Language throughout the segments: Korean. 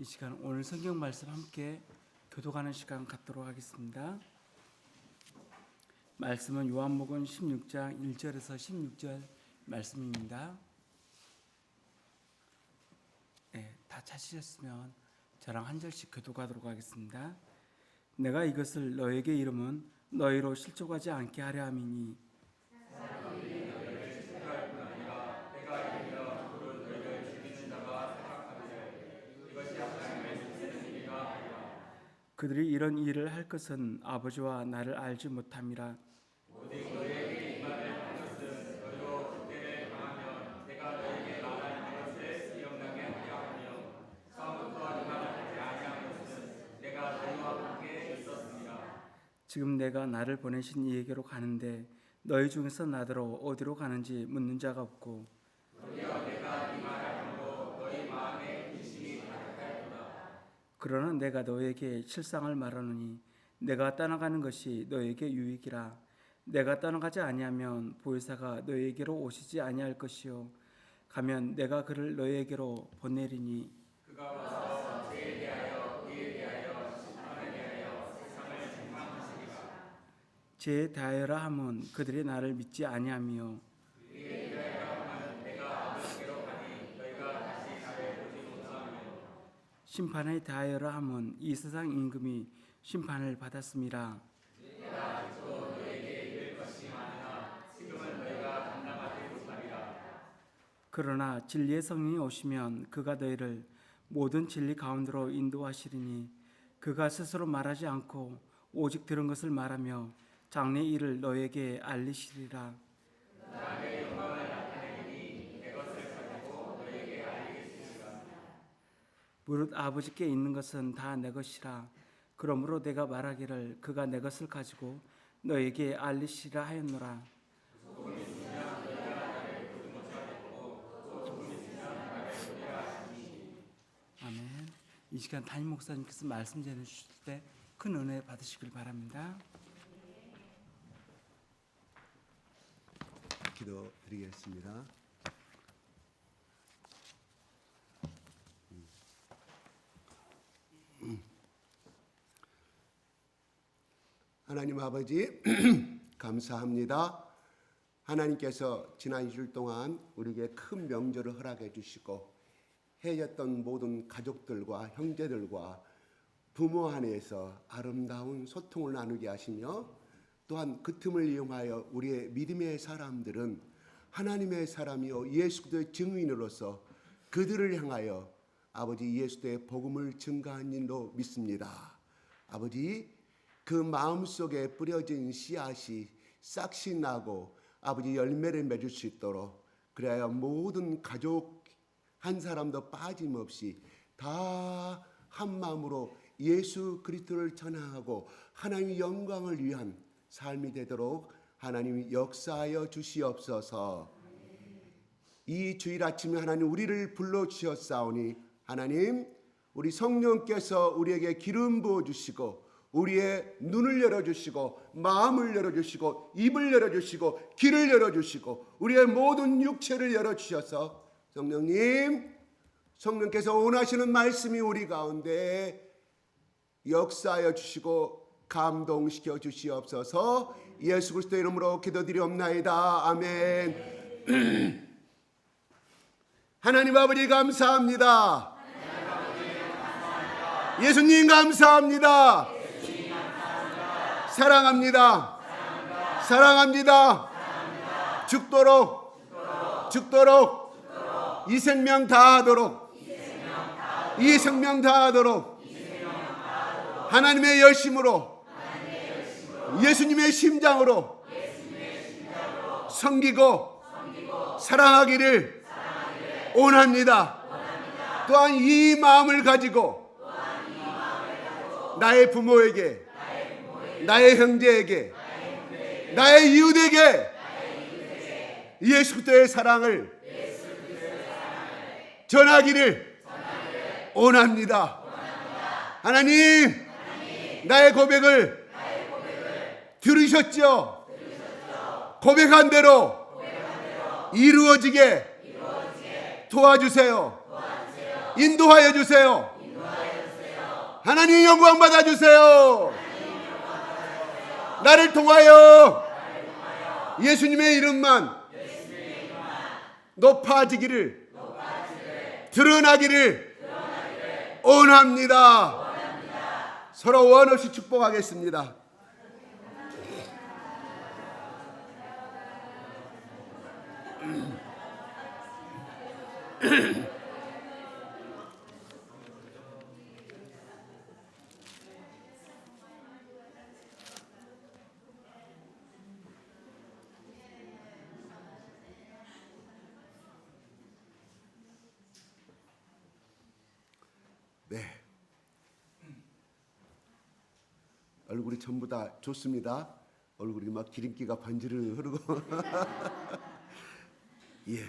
이 시간 오늘 성경 말씀 함께 교독하는 시간 갖도록 하겠습니다. 말씀은 요한복음 16장 1절에서 16절 말씀입니다. 다 찾으셨으면 저랑 한 절씩 교독하도록 하겠습니다. 내가 이것을 너에게 이름은 너희로 실족하지 않게 하려 함이니 그들이 이런 일을 할 것은 아버지와 나를 알지 못함이라. 지금 내가 나를 보내신 이에게로 가는데 너희 중에서 나더러 어디로 가는지 묻는 자가 없고 그러나 내가 너에게 실상을 말하노니 내가 떠나가는 것이 너에게 유익이라. 내가 떠나가지 아니하면 보혜사가 너에게로 오시지 아니할 것이요 가면 내가 그를 너에게로 보내리니 그가 와서 죄에 대하여 의에 대하여 심판에 대하여 세상을 책망하시리라. 죄에 대하여라 함은 그들이 나를 믿지 아니하며 심판에 대하여라 함은 이 세상 임금이 심판을 받았음이라. 그러나 진리의 성령이 오시면 그가 너희를 모든 진리 가운데로 인도하시리니 그가 스스로 말하지 않고 오직 들은 것을 말하며 장래 일을 너에게 알리시리라. 무릇 아버지께 있는 것은 다 내 것이라. 그러므로 내가 말하기를 그가 내 것을 가지고 너에게 알리시라 하였노라. 아멘. 이 시간 담임 목사님께서 말씀 전해 주실 때 큰 은혜 받으시길 바랍니다. 기도드리겠습니다. 하나님 아버지 감사합니다. 하나님께서 지난 2주 동안 우리에게 큰 명절을 허락해 주시고 헤어졌던 모든 가족들과 형제들과 부모 안에서 아름다운 소통을 나누게 하시며 또한 그 틈을 이용하여 우리의 믿음의 사람들은 하나님의 사람이요 예수 그리스도의 증인으로서 그들을 향하여 아버지 예수 그리스도의 복음을 증가한 일로 믿습니다. 아버지 그 마음속에 뿌려진 씨앗이 싹이 나고 아버지 열매를 맺을 수 있도록 그래야 모든 가족 한 사람도 빠짐없이 다 한 마음으로 예수 그리스도를 전하고 하나님의 영광을 위한 삶이 되도록 하나님이 역사하여 주시옵소서. 이 주일 아침에 하나님 우리를 불러주셨사오니 하나님 우리 성령께서 우리에게 기름 부어주시고 우리의 눈을 열어주시고 마음을 열어주시고 입을 열어주시고 귀를 열어주시고 우리의 모든 육체를 열어주셔서 성령께서 원하시는 말씀이 우리 가운데 역사하여 주시고 감동시켜 주시옵소서. 예수 그리스도의 이름으로 기도드리옵나이다. 아멘. 하나님 아버지 감사합니다. 예수님 감사합니다. 사랑합니다. 죽도록 이 생명 다하도록 하나님의 열심으로 예수님의 심장으로 섬기고 사랑하기를 원합니다. 또한 이 마음을 가지고 나의 부모에게 나의 형제에게 나의 이웃에게 예수 그리스도의 사랑을 전하기를 원합니다. 하나님 나의 고백을 들으셨죠? 고백한 대로 이루어지게 도와주세요. 인도하여 주세요. 하나님 영광 받아주세요. 나를 통하여 예수님의 이름만 높아지기를 드러나기를 원합니다. 서로 원 없이 축복하겠습니다. 네. 얼굴이 전부 다 좋습니다. 얼굴이 막 기름기가 반지르 흐르고. 예.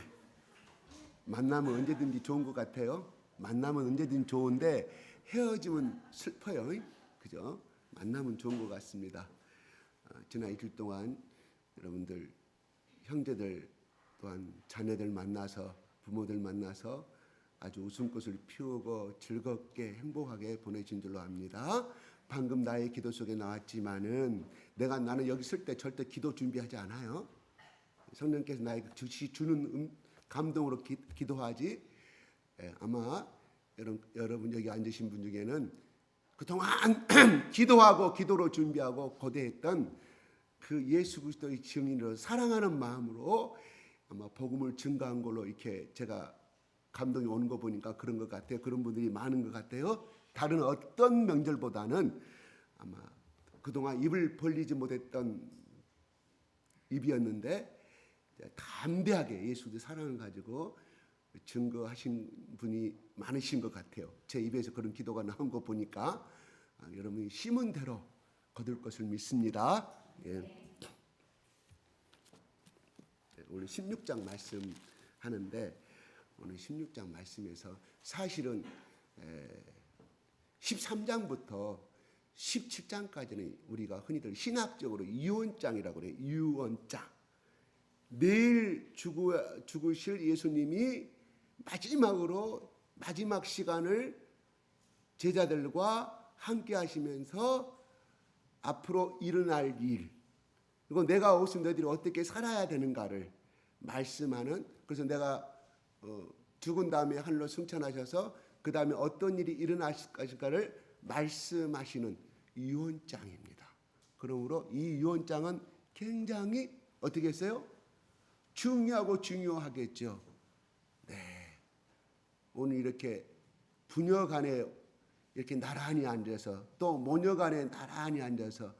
만나면 언제든지 좋은 것 같아요. 만나면 언제든지 좋은데 헤어지면 슬퍼요. 그죠? 만나면 좋은 것 같습니다. 지난 이틀 동안 여러분들 형제들 또한 자녀들 만나서 부모들 만나서 아주 웃음꽃을 피우고 즐겁게 행복하게 보내신 줄로 압니다. 방금 나의 기도 속에 나왔지만은 나는 여기 있을 때 절대 기도 준비하지 않아요. 성령께서 나에게 주는 감동으로 기도하지. 아마 여러분 여기 앉으신 분 중에는 그동안 기도하고 기도로 준비하고 고대했던 그 예수 그리스도의 증인으로 사랑하는 마음으로 아마 복음을 증거한 걸로 이렇게 제가 감동이 오는 거 보니까 그런 것 같아요. 그런 분들이 많은 것 같아요. 다른 어떤 명절보다는 아마 그동안 입을 벌리지 못했던 입이었는데 담대하게 예수의 사랑을 가지고 증거하신 분이 많으신 것 같아요. 제 입에서 그런 기도가 나온 거 보니까 여러분이 심은 대로 거둘 것을 믿습니다. 예. 오늘 16장 말씀 하는데 오늘 16장 말씀에서 사실은 13장부터 17장까지는 우리가 흔히들 신학적으로 유언장이라고 그래요. 유언장. 내일 죽으실 예수님이 마지막 시간을 제자들과 함께 하시면서 앞으로 일어날 일, 그리고 내가 없으면 너희들이 어떻게 살아야 되는가를 말씀하는, 그래서 내가 죽은 다음에 하늘로 승천하셔서 그 다음에 어떤 일이 일어날 것인가를 말씀하시는 유언장입니다. 그러므로 이 유언장은 굉장히 어떻게 했어요? 중요하겠죠. 네. 오늘 이렇게 부녀 간에 이렇게 나란히 앉아서 또 모녀 간에 나란히 앉아서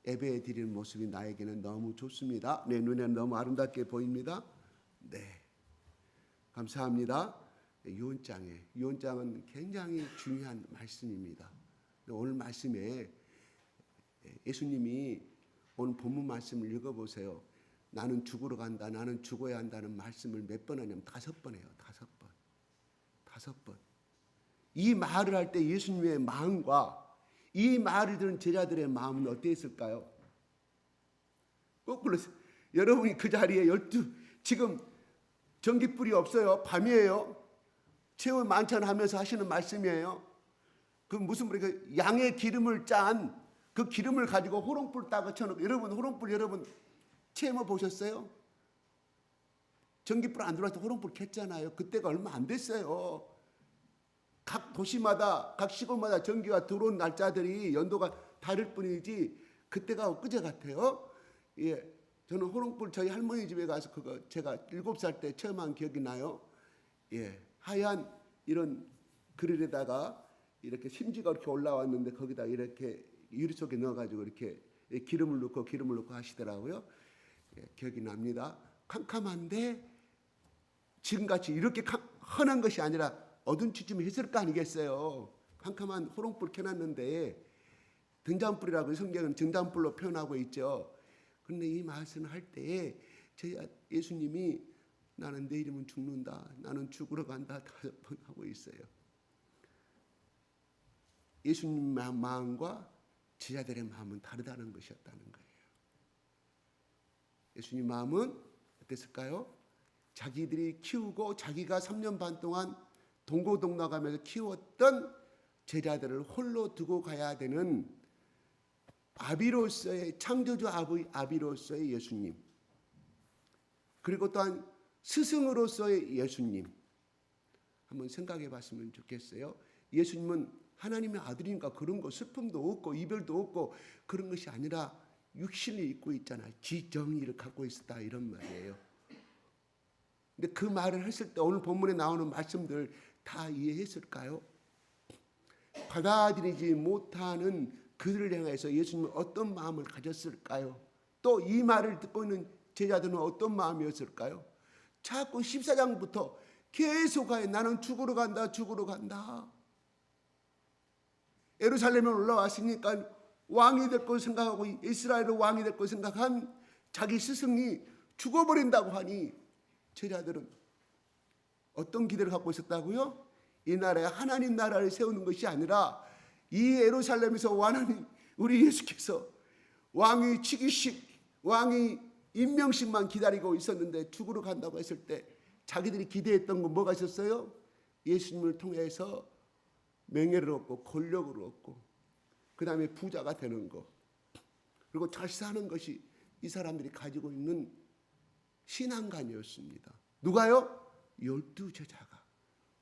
예배 드리는 모습이 나에게는 너무 좋습니다. 내 눈에는 너무 아름답게 보입니다. 네. 감사합니다. 유언장은 굉장히 중요한 말씀입니다. 오늘 말씀에 예수님이 오늘 본문 말씀을 읽어보세요. 나는 죽으러 간다, 나는 죽어야 한다는 말씀을 몇 번 하냐면 5번 해요. 5번. 5번. 이 말을 할 때 예수님의 마음과 이 말을 들은 제자들의 마음은 어땠을까요? 거꾸로 여러분이 그 자리에 지금 전깃불이 없어요. 밤이에요. 최후 만찬하면서 하시는 말씀이에요. 그 무슨 그 양의 기름을 짠 그 기름을 가지고 호롱불 따고 쳐놓고, 여러분 호롱불 체험해 보셨어요? 전깃불 안 들어와서 호롱불 켰잖아요. 그때가 얼마 안 됐어요. 각 도시마다 각 시골마다 전기가 들어온 날짜들이 연도가 다를 뿐이지 그때가 엊그제 같아요. 예, 저는 호롱불 저희 할머니 집에 가서 그거 제가 7살 때 체험한 기억이 나요. 예, 하얀 이런 그릴에다가 이렇게 심지가 이렇게 올라왔는데 거기다 이렇게 유리 속에 넣어가지고 이렇게 기름을 넣고 하시더라고요. 예, 기억이 납니다. 캄캄한데 지금같이 이렇게 헌한 것이 아니라 어둠치쯤 했을 거 아니겠어요. 캄캄한 호롱불 켜놨는데 등잔불이라고 성경은 등잔불로 표현하고 있죠. 그런데 이 말씀을 할 때에 예수님이 나는 내일이면 죽는다, 나는 죽으러 간다 5번 하고 있어요. 예수님 마음과 제자들의 마음은 다르다는 것이었다는 거예요. 예수님 마음은 어땠을까요? 자기들이 키우고 자기가 3년 반 동안 동고동락하면서 키웠던 제자들을 홀로 두고 가야 되는 아비로서의 창조주 아비로서의 예수님, 그리고 또한 스승으로서의 예수님, 한번 생각해 봤으면 좋겠어요. 예수님은 하나님의 아들이니까 그런 거 슬픔도 없고 이별도 없고 그런 것이 아니라 육신을 입고 있잖아요. 지정의를 갖고 있었다 이런 말이에요. 근데 그 말을 했을 때 오늘 본문에 나오는 말씀들 다 이해했을까요? 받아들이지 못하는 그들을 향해서 예수님은 어떤 마음을 가졌을까요? 또 이 말을 듣고 있는 제자들은 어떤 마음이었을까요? 자꾸 14장부터 계속하여 나는 죽으러 간다, 죽으러 간다. 예루살렘에 올라왔으니까 왕이 될 걸 생각하고 이스라엘의 왕이 될 걸 생각한 자기 스승이 죽어버린다고 하니 제자들은 어떤 기대를 갖고 있었다고요? 이 나라에 하나님 나라를 세우는 것이 아니라 이 예루살렘에서 완전히 우리 예수께서 왕이 즉위식, 왕이 임명식만 기다리고 있었는데 죽으러 간다고 했을 때 자기들이 기대했던 건 뭐가 있었어요? 예수님을 통해서 명예를 얻고 권력을 얻고 그 다음에 부자가 되는 것, 그리고 잘 사는 것이 이 사람들이 가지고 있는 신앙관이었습니다. 누가요? 12 제자가.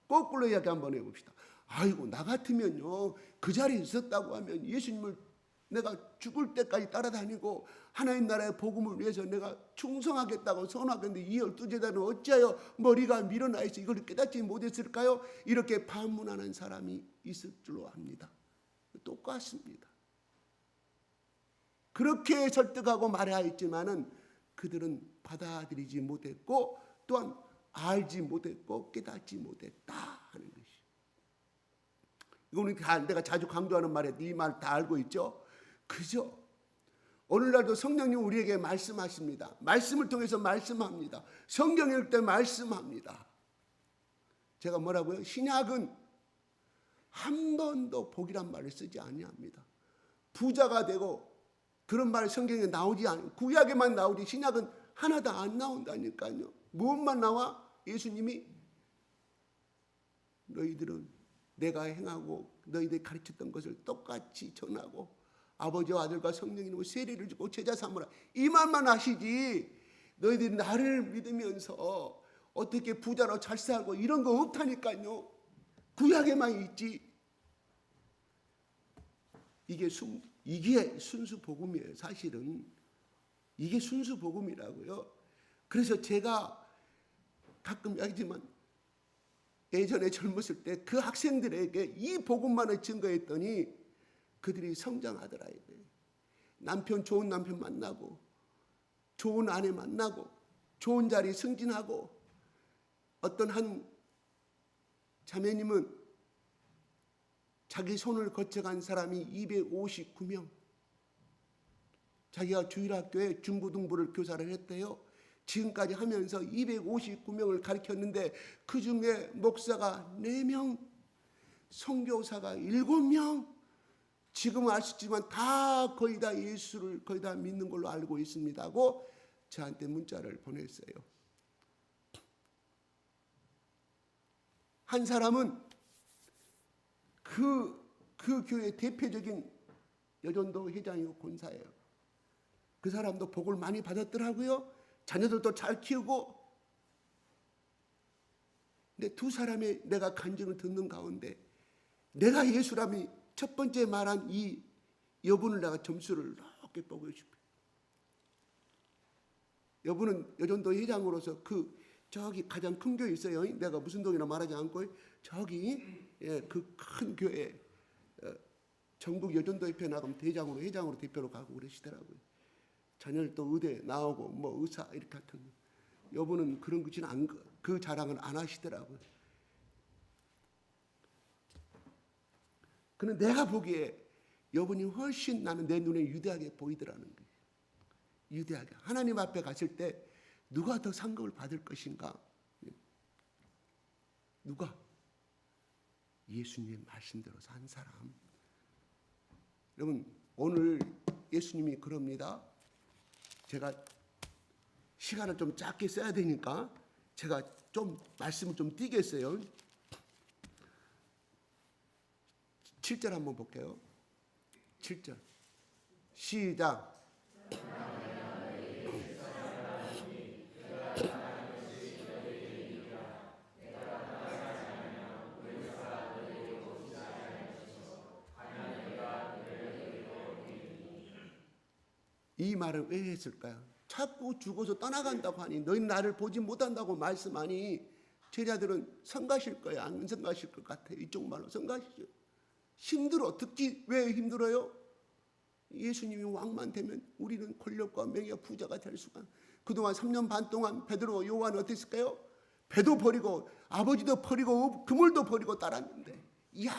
거꾸로 이야기 한번 해봅시다. 아이고 나 같으면요 그 자리에 있었다고 하면 예수님을 내가 죽을 때까지 따라다니고 하나님 나라의 복음을 위해서 내가 충성하겠다고 선하겠는데 이 12제자는 어찌하여 머리가 밀어나 있어 이걸 깨닫지 못했을까요? 이렇게 반문하는 사람이 있을 줄로 압니다. 똑같습니다. 그렇게 설득하고 말하였지만은 그들은 받아들이지 못했고 또한 알지 못했고 깨닫지 못했다 하는 것이. 이거는 내가 자주 강조하는 말에 이 말 다 알고 있죠? 그죠? 오늘날도 성령님 우리에게 말씀하십니다. 말씀을 통해서 말씀합니다. 성경 읽을 때 말씀합니다. 제가 뭐라고요? 신약은 한 번도 복이란 말을 쓰지 아니합니다. 부자가 되고 그런 말 성경에 나오지 않아요. 구약에만 나오지 신약은 하나도 안 나온다니까요. 무엇만 나와? 예수님이 너희들은 내가 행하고 너희들이 가르쳤던 것을 똑같이 전하고 아버지와 아들과 성령이로 세례를 주고 제자 삼으라. 이 말만 하시지 너희들이 나를 믿으면서 어떻게 부자로 잘 살고 이런 거 없다니까요. 구약에만 있지. 이게 순수 복음이에요. 사실은 이게 순수 복음이라고요. 그래서 제가 가끔 얘기지만 예전에 젊었을 때 그 학생들에게 이 복음만을 증거했더니 그들이 성장하더라. 남편 좋은 남편 만나고 좋은 아내 만나고 좋은 자리 승진하고 어떤 한 자매님은 자기 손을 거쳐간 사람이 259명. 자기가 주일학교에 중고등부를 교사를 했대요. 지금까지 하면서 259명을 가르쳤는데 그 중에 목사가 4명, 선교사가 7명. 지금은 알 수 있지만 다 거의 다 예수를 거의 다 믿는 걸로 알고 있습니다 하고 저한테 문자를 보냈어요. 한 사람은 그 교회 대표적인 여전도 회장이고 권사예요. 그 사람도 복을 많이 받았더라고요. 자녀들도 잘 키우고. 근데 두 사람의 내가 간증을 듣는 가운데 내가 예수라며 첫 번째 말한 이 여분을 내가 점수를 높게 보고 싶어요. 여분은 여전도 회장으로서 저기 가장 큰 교회 있어요. 내가 무슨 동이라 말하지 않고 저기 그 큰 교회 전국 여전도협회 나가면 대장으로 회장으로 대표로 가고 그러시더라고요. 자녀를 또 의대 나오고 뭐 의사 이렇게 같은. 여분은 그런 것은 그 자랑을 안 하시더라고요. 그런데 내가 보기에 여분이 훨씬 나는 내 눈에 유대하게 보이더라는 거예요. 유대하게. 하나님 앞에 갔을 때 누가 더 상급을 받을 것인가? 누가? 예수님의 말씀대로 산 사람. 여러분 오늘 예수님이 그럽니다. 제가 시간을 좀 짧게 써야 되니까 제가 좀 말씀을 좀 띄겠어요. 7절 한번 볼게요. 7절 시작. 이 말을 왜 했을까요? 자꾸 죽어서 떠나간다고 하니, 너희 나를 보지 못한다고 말씀하니 제자들은 성가실 거예요? 안 성가실 것 같아요? 이쪽 말로 성가시죠. 힘들어. 듣기 왜 힘들어요? 예수님이 왕만 되면 우리는 권력과 명예와 부자가 될 수가. 그동안 3년 반 동안 베드로, 요한 어땠을까요? 배도 버리고 아버지도 버리고 그물도 버리고 따랐는데, 이야,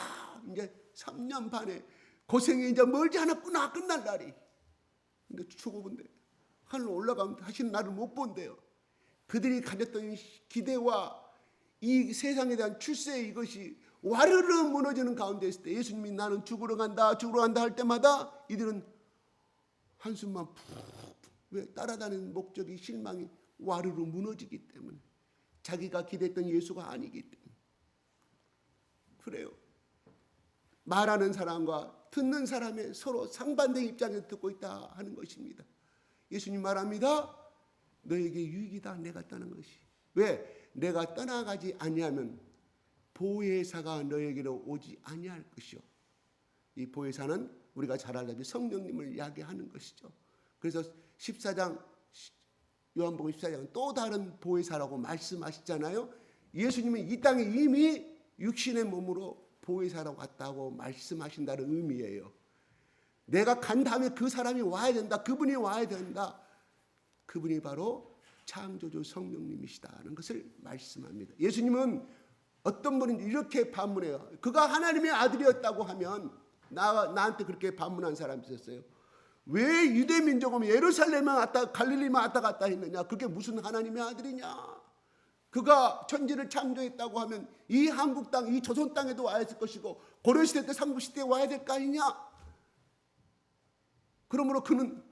이제 3년 반에 고생이 이제 멀지 않았구나, 끝날 날이. 근데 죽어본대. 하늘로 올라가면 다시 나를 못 본대요. 그들이 가졌던 기대와 이 세상에 대한 출세, 이것이 와르르 무너지는 가운데 있을 때 예수님이 나는 죽으러 간다 할 때마다 이들은 한숨만 푹. 왜? 따라다니는 목적이, 실망이 와르르 무너지기 때문에. 자기가 기대했던 예수가 아니기 때문에. 그래요. 말하는 사람과 듣는 사람의 서로 상반된 입장에서 듣고 있다 하는 것입니다. 예수님 말합니다. 너에게 유익이다, 내가 떠난 것이. 왜? 내가 떠나가지 아니하면 보혜사가 너에게로 오지 아니할 것이요. 이 보혜사는 우리가 잘 알다시피 성령님을 이야기하는 것이죠. 그래서 14장, 요한복음 14장은 또 다른 보혜사라고 말씀하시잖아요. 예수님은 이 땅에 이미 육신의 몸으로 보혜사라고 왔다고 말씀하신다는 의미예요. 내가 간 다음에 그 사람이 와야 된다. 그분이 와야 된다. 그분이 바로 창조주 성령님이시다는 것을 말씀합니다. 예수님은 어떤 분인지 이렇게 반문해요. 그가 하나님의 아들이었다고 하면, 나한테 그렇게 반문한 사람이 있었어요. 왜 유대 민족은 예루살렘에 왔다 갈릴리만 왔다 갔다 했느냐? 그게 무슨 하나님의 아들이냐? 그가 천지를 창조했다고 하면 이 한국 땅, 이 조선 땅에도 와야 될 것이고 고려시대 때 삼국시대에 와야 될 거 아니냐? 그러므로 그는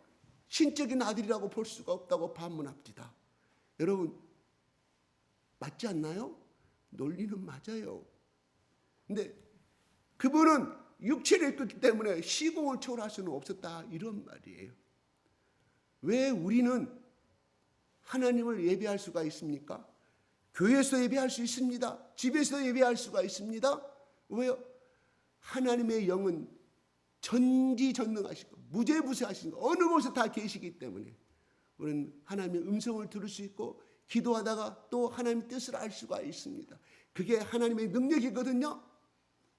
신적인 아들이라고 볼 수가 없다고 반문합니다. 여러분, 맞지 않나요? 논리는 맞아요. 근데 그분은 육체를 입었기 때문에 시공을 초월할 수는 없었다, 이런 말이에요. 왜 우리는 하나님을 예배할 수가 있습니까? 교회에서 예배할 수 있습니다. 집에서 예배할 수가 있습니다. 왜요? 하나님의 영은 전지전능하시고 무죄부세하신 거, 어느 곳에 다 계시기 때문에 우리는 하나님의 음성을 들을 수 있고 기도하다가 또 하나님의 뜻을 알 수가 있습니다. 그게 하나님의 능력이거든요.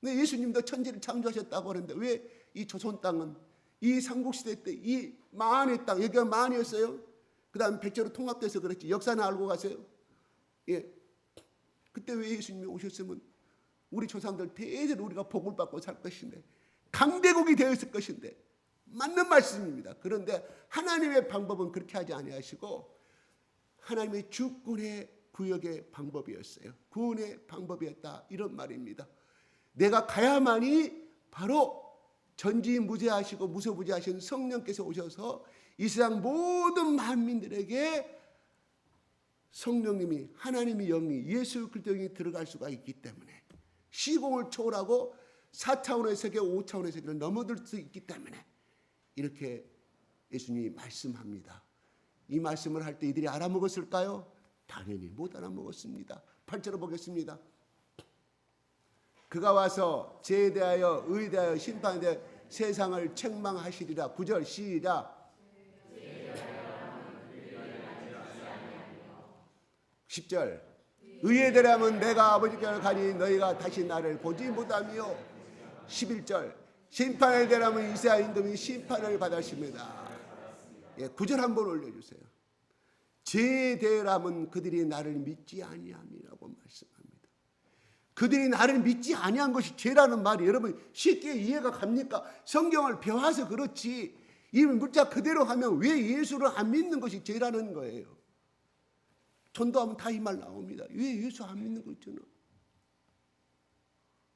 근데 예수님도 천지를 창조하셨다고 하는데 왜 이 조선 땅은, 이 삼국시대 때 이 만의 땅, 여기가 만이었어요. 그 다음 백제로 통합돼서 그렇지. 역사는 알고 가세요. 예. 그때 왜 예수님이 오셨으면 우리 조상들 대대로 우리가 복을 받고 살 것인데, 강대국이 되었을 것인데, 맞는 말씀입니다. 그런데 하나님의 방법은 그렇게 하지 아니하시고 하나님의 주권의 구역의 방법이었어요. 구원의 방법이었다, 이런 말입니다. 내가 가야만이 바로 전지무죄하시고 무소부재하신 성령께서 오셔서 이 세상 모든 만민들에게 성령님이, 하나님의 영이, 예수 그리스도의 들어갈 수가 있기 때문에, 시공을 초월하고 4차원의 세계, 5차원의 세계를 넘어들 수 있기 때문에 이렇게 예수님이 말씀합니다. 이 말씀을 할 때 이들이 알아먹었을까요? 당연히 못 알아먹었습니다. 8절을 보겠습니다. 그가 와서 죄에 대하여 의에 대하여 심판에 대하여 세상을 책망하시리라. 9절 시작. 10절 의에 대하면 내가 아버지께로 가니 너희가 다시 나를 보지 못하며. 11절 심판에 대하면 이스라엘 임금이 심판을 받으십니다. 9절 한번 올려주세요. 죄에 대하면 그들이 나를 믿지 아니함이라고 말씀합니다. 그들이 나를 믿지 아니한 것이 죄라는 말이 여러분 쉽게 이해가 갑니까? 성경을 배워서 그렇지 이 문자 그대로 하면 왜 예수를 안 믿는 것이 죄라는 거예요. 전도하면 다 이 말 나옵니다. 왜 예수 안 믿는 거 있잖아.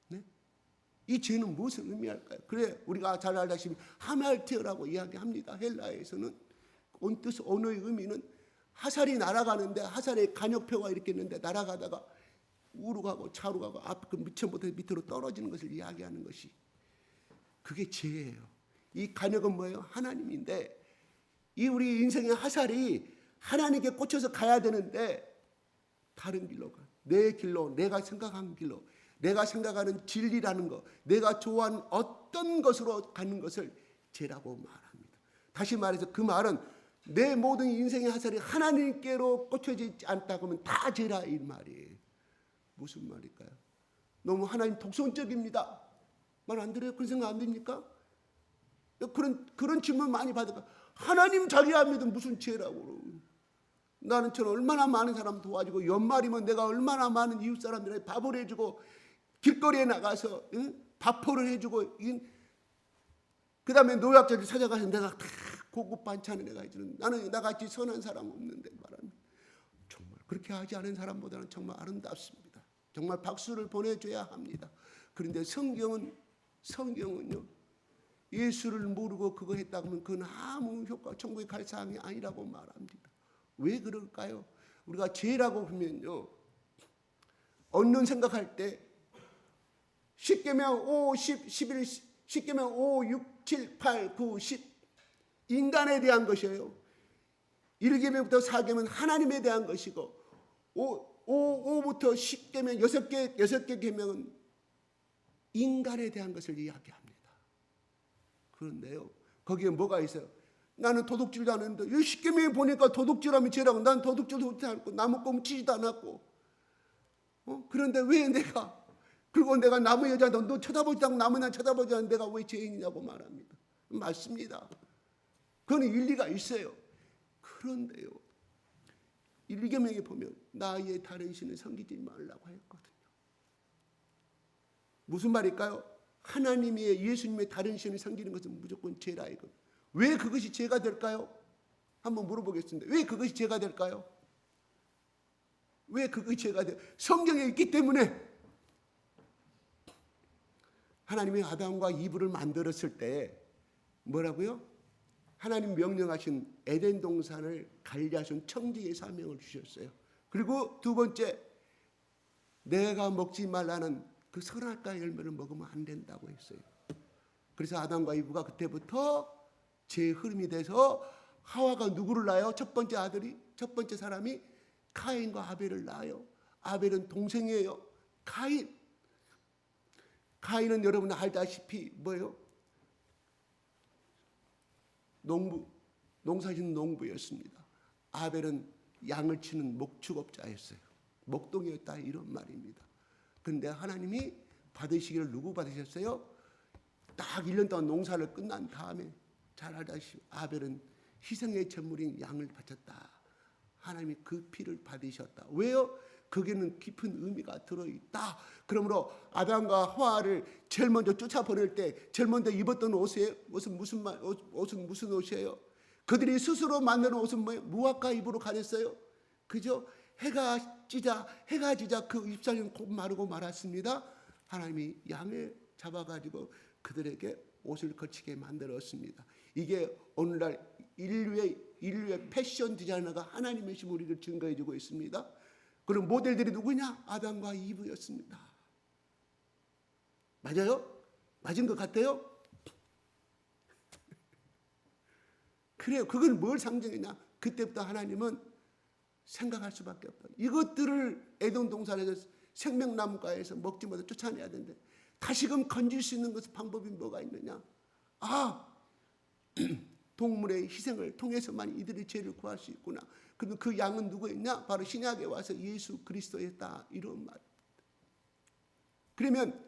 네? 이 죄는 무엇을 의미할까요? 그래 우리가 잘 알다시피 하멜티어라고 이야기합니다. 헬라에서는 온 뜻 언어의 의미는 화살이 날아가는데 화살에 간역표가 이렇게 있는데 날아가다가 우로 가고 차로 가고 앞 그 밑에부터 밑으로 떨어지는 것을 이야기하는 것이 그게 죄예요. 이 간역은 뭐예요? 하나님인데 이 우리 인생의 화살이 하나님께 꽂혀서 가야 되는데 다른 길로 가. 내 길로, 내가 생각한 길로, 내가 생각하는 진리라는 것, 내가 좋아하는 어떤 것으로 가는 것을 죄라고 말합니다. 다시 말해서 그 말은 내 모든 인생의 화살이 하나님께로 꽂혀지지 않다고 하면 다 죄라 이 말이에요. 무슨 말일까요? 너무 하나님 독선적입니다. 말 안 들어요? 그런 생각 안 듭니까? 그런 질문 많이 받을까? 하나님 자기 안 믿으면 무슨 죄라고? 나는 저는 얼마나 많은 사람 도와주고 연말이면 내가 얼마나 많은 이웃 사람들에게 밥을 해주고 길거리에 나가서 밥포를 해주고 그 다음에 노약자들 찾아가서 내가 다 고급 반찬을 내가 해주는 나는 나같이 선한 사람 없는데 말합니다. 정말 그렇게 하지 않은 사람보다는 정말 아름답습니다. 정말 박수를 보내줘야 합니다. 그런데 성경은요 예수를 모르고 그거 했다고 하면 그건 아무 효과 천국에 갈 사항이 아니라고 말합니다. 왜 그럴까요? 우리가 죄라고 보면요 언론 생각할 때 10계명 5, 10, 11, 10계명 5, 6, 7, 8, 9, 10 인간에 대한 것이에요. 1계명부터 4계명은 하나님에 대한 것이고 5부터 10계명 6개 계명은 인간에 대한 것을 이야기합니다. 그런데요 거기에 뭐가 있어요? 나는 도둑질도 안 했는데 10계명에 보니까 도둑질하면 죄라고. 난 도둑질도 하지 않고 나무 꽁치지도 않았고 그런데 왜 그리고 내가 남의 여자도 너 쳐다보지도 않고 남의 날 쳐다보지 않는 내가 왜 죄인이냐고 말합니다. 맞습니다. 그건 일리가 있어요. 그런데요 1계명에 보면 나의 다른 신을 섬기지 말라고 했거든요. 무슨 말일까요? 하나님의 예수님의 다른 신을 섬기는 것은 무조건 죄라 이거. 왜 그것이 죄가 될까요? 한번 물어보겠습니다. 왜 그것이 죄가 될까요? 왜 그것이 죄가 돼요? 성경에 있기 때문에. 하나님이 아담과 이브를 만들었을 때 뭐라고요? 하나님 명령하신 에덴 동산을 관리하신 청지기의 사명을 주셨어요. 그리고 두 번째 내가 먹지 말라는 그 선악과의 열매를 먹으면 안 된다고 했어요. 그래서 아담과 이브가 그때부터 제 흐름이 돼서 하와가 누구를 낳아요? 첫 번째 아들이 첫 번째 사람이 카인과 아벨을 낳아요. 아벨은 동생이에요. 카인은 여러분 알다시피 뭐예요? 농사짓는 농부였습니다. 아벨은 양을 치는 목축업자였어요. 목동이었다 이런 말입니다. 그런데 하나님이 받으시기를 누구 받으셨어요? 딱 1년 동안 농사를 끝난 다음에 잘 알다시피 아벨은 희생의 제물인 양을 바쳤다. 하나님이 그 피를 받으셨다. 왜요? 거기에는 깊은 의미가 들어있다. 그러므로 아담과 하와를 제일 먼저 쫓아보낼 때 제일 먼저 입었던 옷은 무슨 옷이에요? 그들이 스스로 만드는 옷은 뭐예요? 무화과 잎으로 가렸어요. 그죠? 해가 지자 그 잎사귀는 곧 마르고 말았습니다. 하나님이 양을 잡아가지고 그들에게 옷을 거치게 만들었습니다. 이게 오늘날 인류의 패션 디자이너가 하나님의 힘을 우리를 증거해주고 있습니다. 그럼 모델들이 누구냐? 아담과 이브였습니다. 맞아요? 맞은 것 같아요? 그래요. 그건 뭘 상징이냐? 그때부터 하나님은 생각할 수밖에 없다. 이것들을 에덴 동산에서 생명나무가에서 먹지 못해 쫓아내야 되는데 다시금 건질 수 있는 것은 방법이 뭐가 있느냐? 동물의 희생을 통해서만 이들의 죄를 구할 수 있구나. 그럼 그 양은 누구였냐? 바로 신약에 와서 예수 그리스도였다. 이런 말. 그러면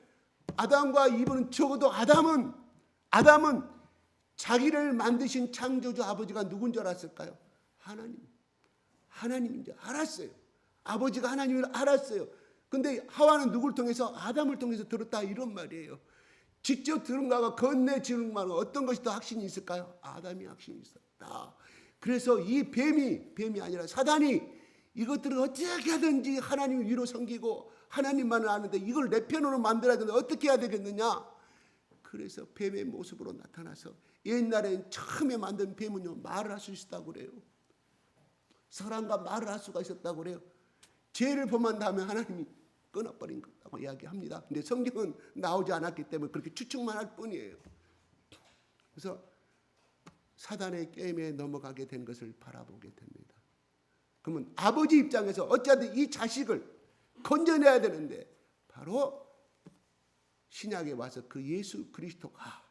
아담과 이브는 적어도 아담은 자기를 만드신 창조주 아버지가 누군 줄 알았을까요? 하나님인 줄 알았어요. 아버지가 하나님을 알았어요. 근데 하와는 누굴 통해서? 아담을 통해서 들었다 이런 말이에요. 직접 들은 거하고 건네지는 말은 어떤 것이 더 확신이 있을까요? 아담이 확신이 있었다. 그래서 이 뱀이 아니라 사단이 이것들을 어떻게 하든지 하나님 위로 섬기고 하나님만을 아는데 이걸 내 편으로 만들어야 되는데 어떻게 해야 되겠느냐? 그래서 뱀의 모습으로 나타나서 옛날엔 처음에 만든 뱀은요 말을 할 수 있었다고 그래요. 사람과 말을 할 수가 있었다고 그래요. 죄를 범한 다음에 하나님이 끊어버린 거라고 이야기합니다. 근데 성경은 나오지 않았기 때문에 그렇게 추측만 할 뿐이에요. 그래서 사단의 게임에 넘어가게 된 것을 바라보게 됩니다. 그러면 아버지 입장에서 어찌하든 이 자식을 건져내야 되는데 바로 신약에 와서 그 예수 그리스도가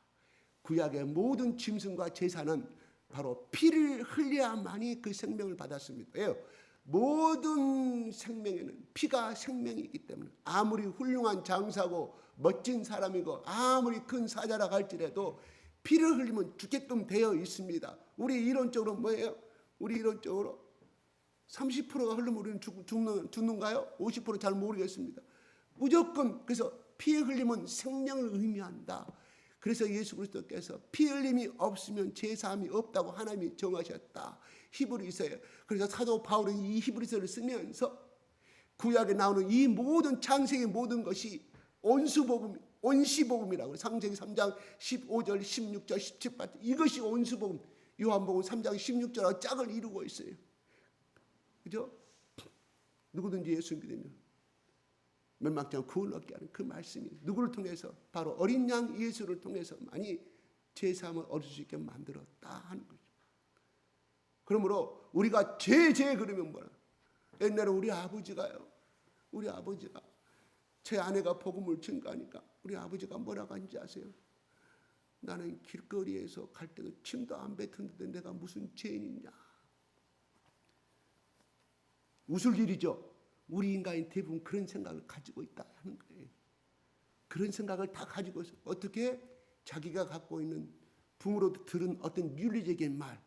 구약의 모든 짐승과 제사는 바로 피를 흘려야만이 그 생명을 받았습니다. 왜요? 모든 생명에는 피가 생명이기 때문에 아무리 훌륭한 장사고 멋진 사람이고 아무리 큰 사자라 할지라도 피를 흘리면 죽게끔 되어 있습니다. 우리 이론적으로 뭐예요? 우리 이론적으로 30%가 흐르면 우리는 죽는가요? 50% 잘 모르겠습니다. 무조건 그래서 피 흘림은 생명을 의미한다. 그래서 예수 그리스도께서 피 흘림이 없으면 제사함이 없다고 하나님이 정하셨다. 히브리서예요. 그래서 사도 바울은 이 히브리서를 쓰면서 구약에 나오는 이 모든 창세기 모든 것이 온수복음, 온시복음이라고 창세기 3장 15절, 16절, 17절 이것이 온수복음. 요한복음 3장 16절하고 짝을 이루고 있어요. 그죠? 누구든지 예수 믿으면 멸망치 않고 구원 얻게 하는 그 말씀이 누구를 통해서 바로 어린 양 예수를 통해서만이 제사함을 얻을 수 있게 만들었다 하는 거죠. 그러므로 우리가 죄 그러면 뭐라? 옛날에 우리 아버지가 제 아내가 복음을 증거하니까 우리 아버지가 뭐라고 하는지 아세요? 나는 길거리에서 갈 때도 침도 안 뱉었는데 내가 무슨 죄인이냐. 웃을 일이죠. 우리 인간이 대부분 그런 생각을 가지고 있다 하는 거예요. 그런 생각을 다 가지고 있어. 어떻게 자기가 갖고 있는 부모로부터 들은 어떤 윤리적인 말,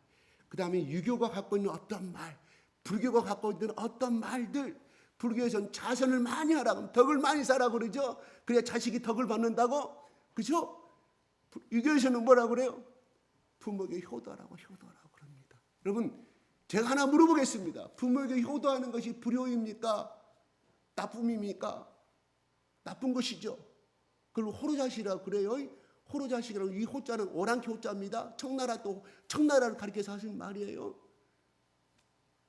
그 다음에 유교가 갖고 있는 어떤 말, 불교가 갖고 있는 어떤 말들, 불교에서는 자선을 많이 하라고, 덕을 많이 쌓으라고 그러죠. 그래야 자식이 덕을 받는다고, 그죠? 유교에서는 뭐라고 그래요? 부모에게 효도하라고 그럽니다. 여러분, 제가 하나 물어보겠습니다. 부모에게 효도하는 것이 불효입니까? 나쁨입니까? 나쁜 것이죠. 그걸 호로자식이라고 그래요. 호로자식이라고 이 호자는 오랑캐 호자입니다. 청나라를 가리켜서 하신 말이에요.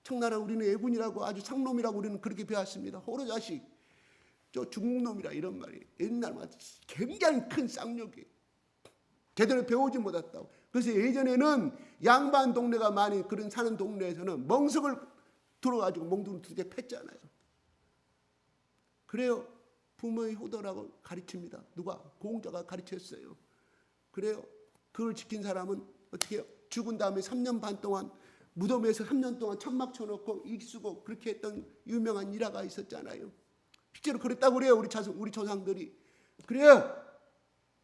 청나라 우리는 애군이라고 아주 상놈이라고 우리는 그렇게 배웠습니다. 호로자식, 저 중국놈이라 이런 말이 옛날만 굉장히 큰 쌍욕이에요. 제대로 배우지 못했다고. 그래서 예전에는 양반 동네가 많이 그런 사는 동네에서는 멍석을 들어가지고 몽둥이 두 개 팼잖아요. 그래요. 부모의 효도라고 가르칩니다. 누가? 공자가 가르쳤어요. 그래요. 그걸 지킨 사람은 어떻게 해요? 죽은 다음에 3년 반 동안 무덤에서 3년 동안 천막 쳐놓고 익수고 그렇게 했던 유명한 일화가 있었잖아요. 실제로 그랬다고 그래요. 우리 조상들이. 그래요.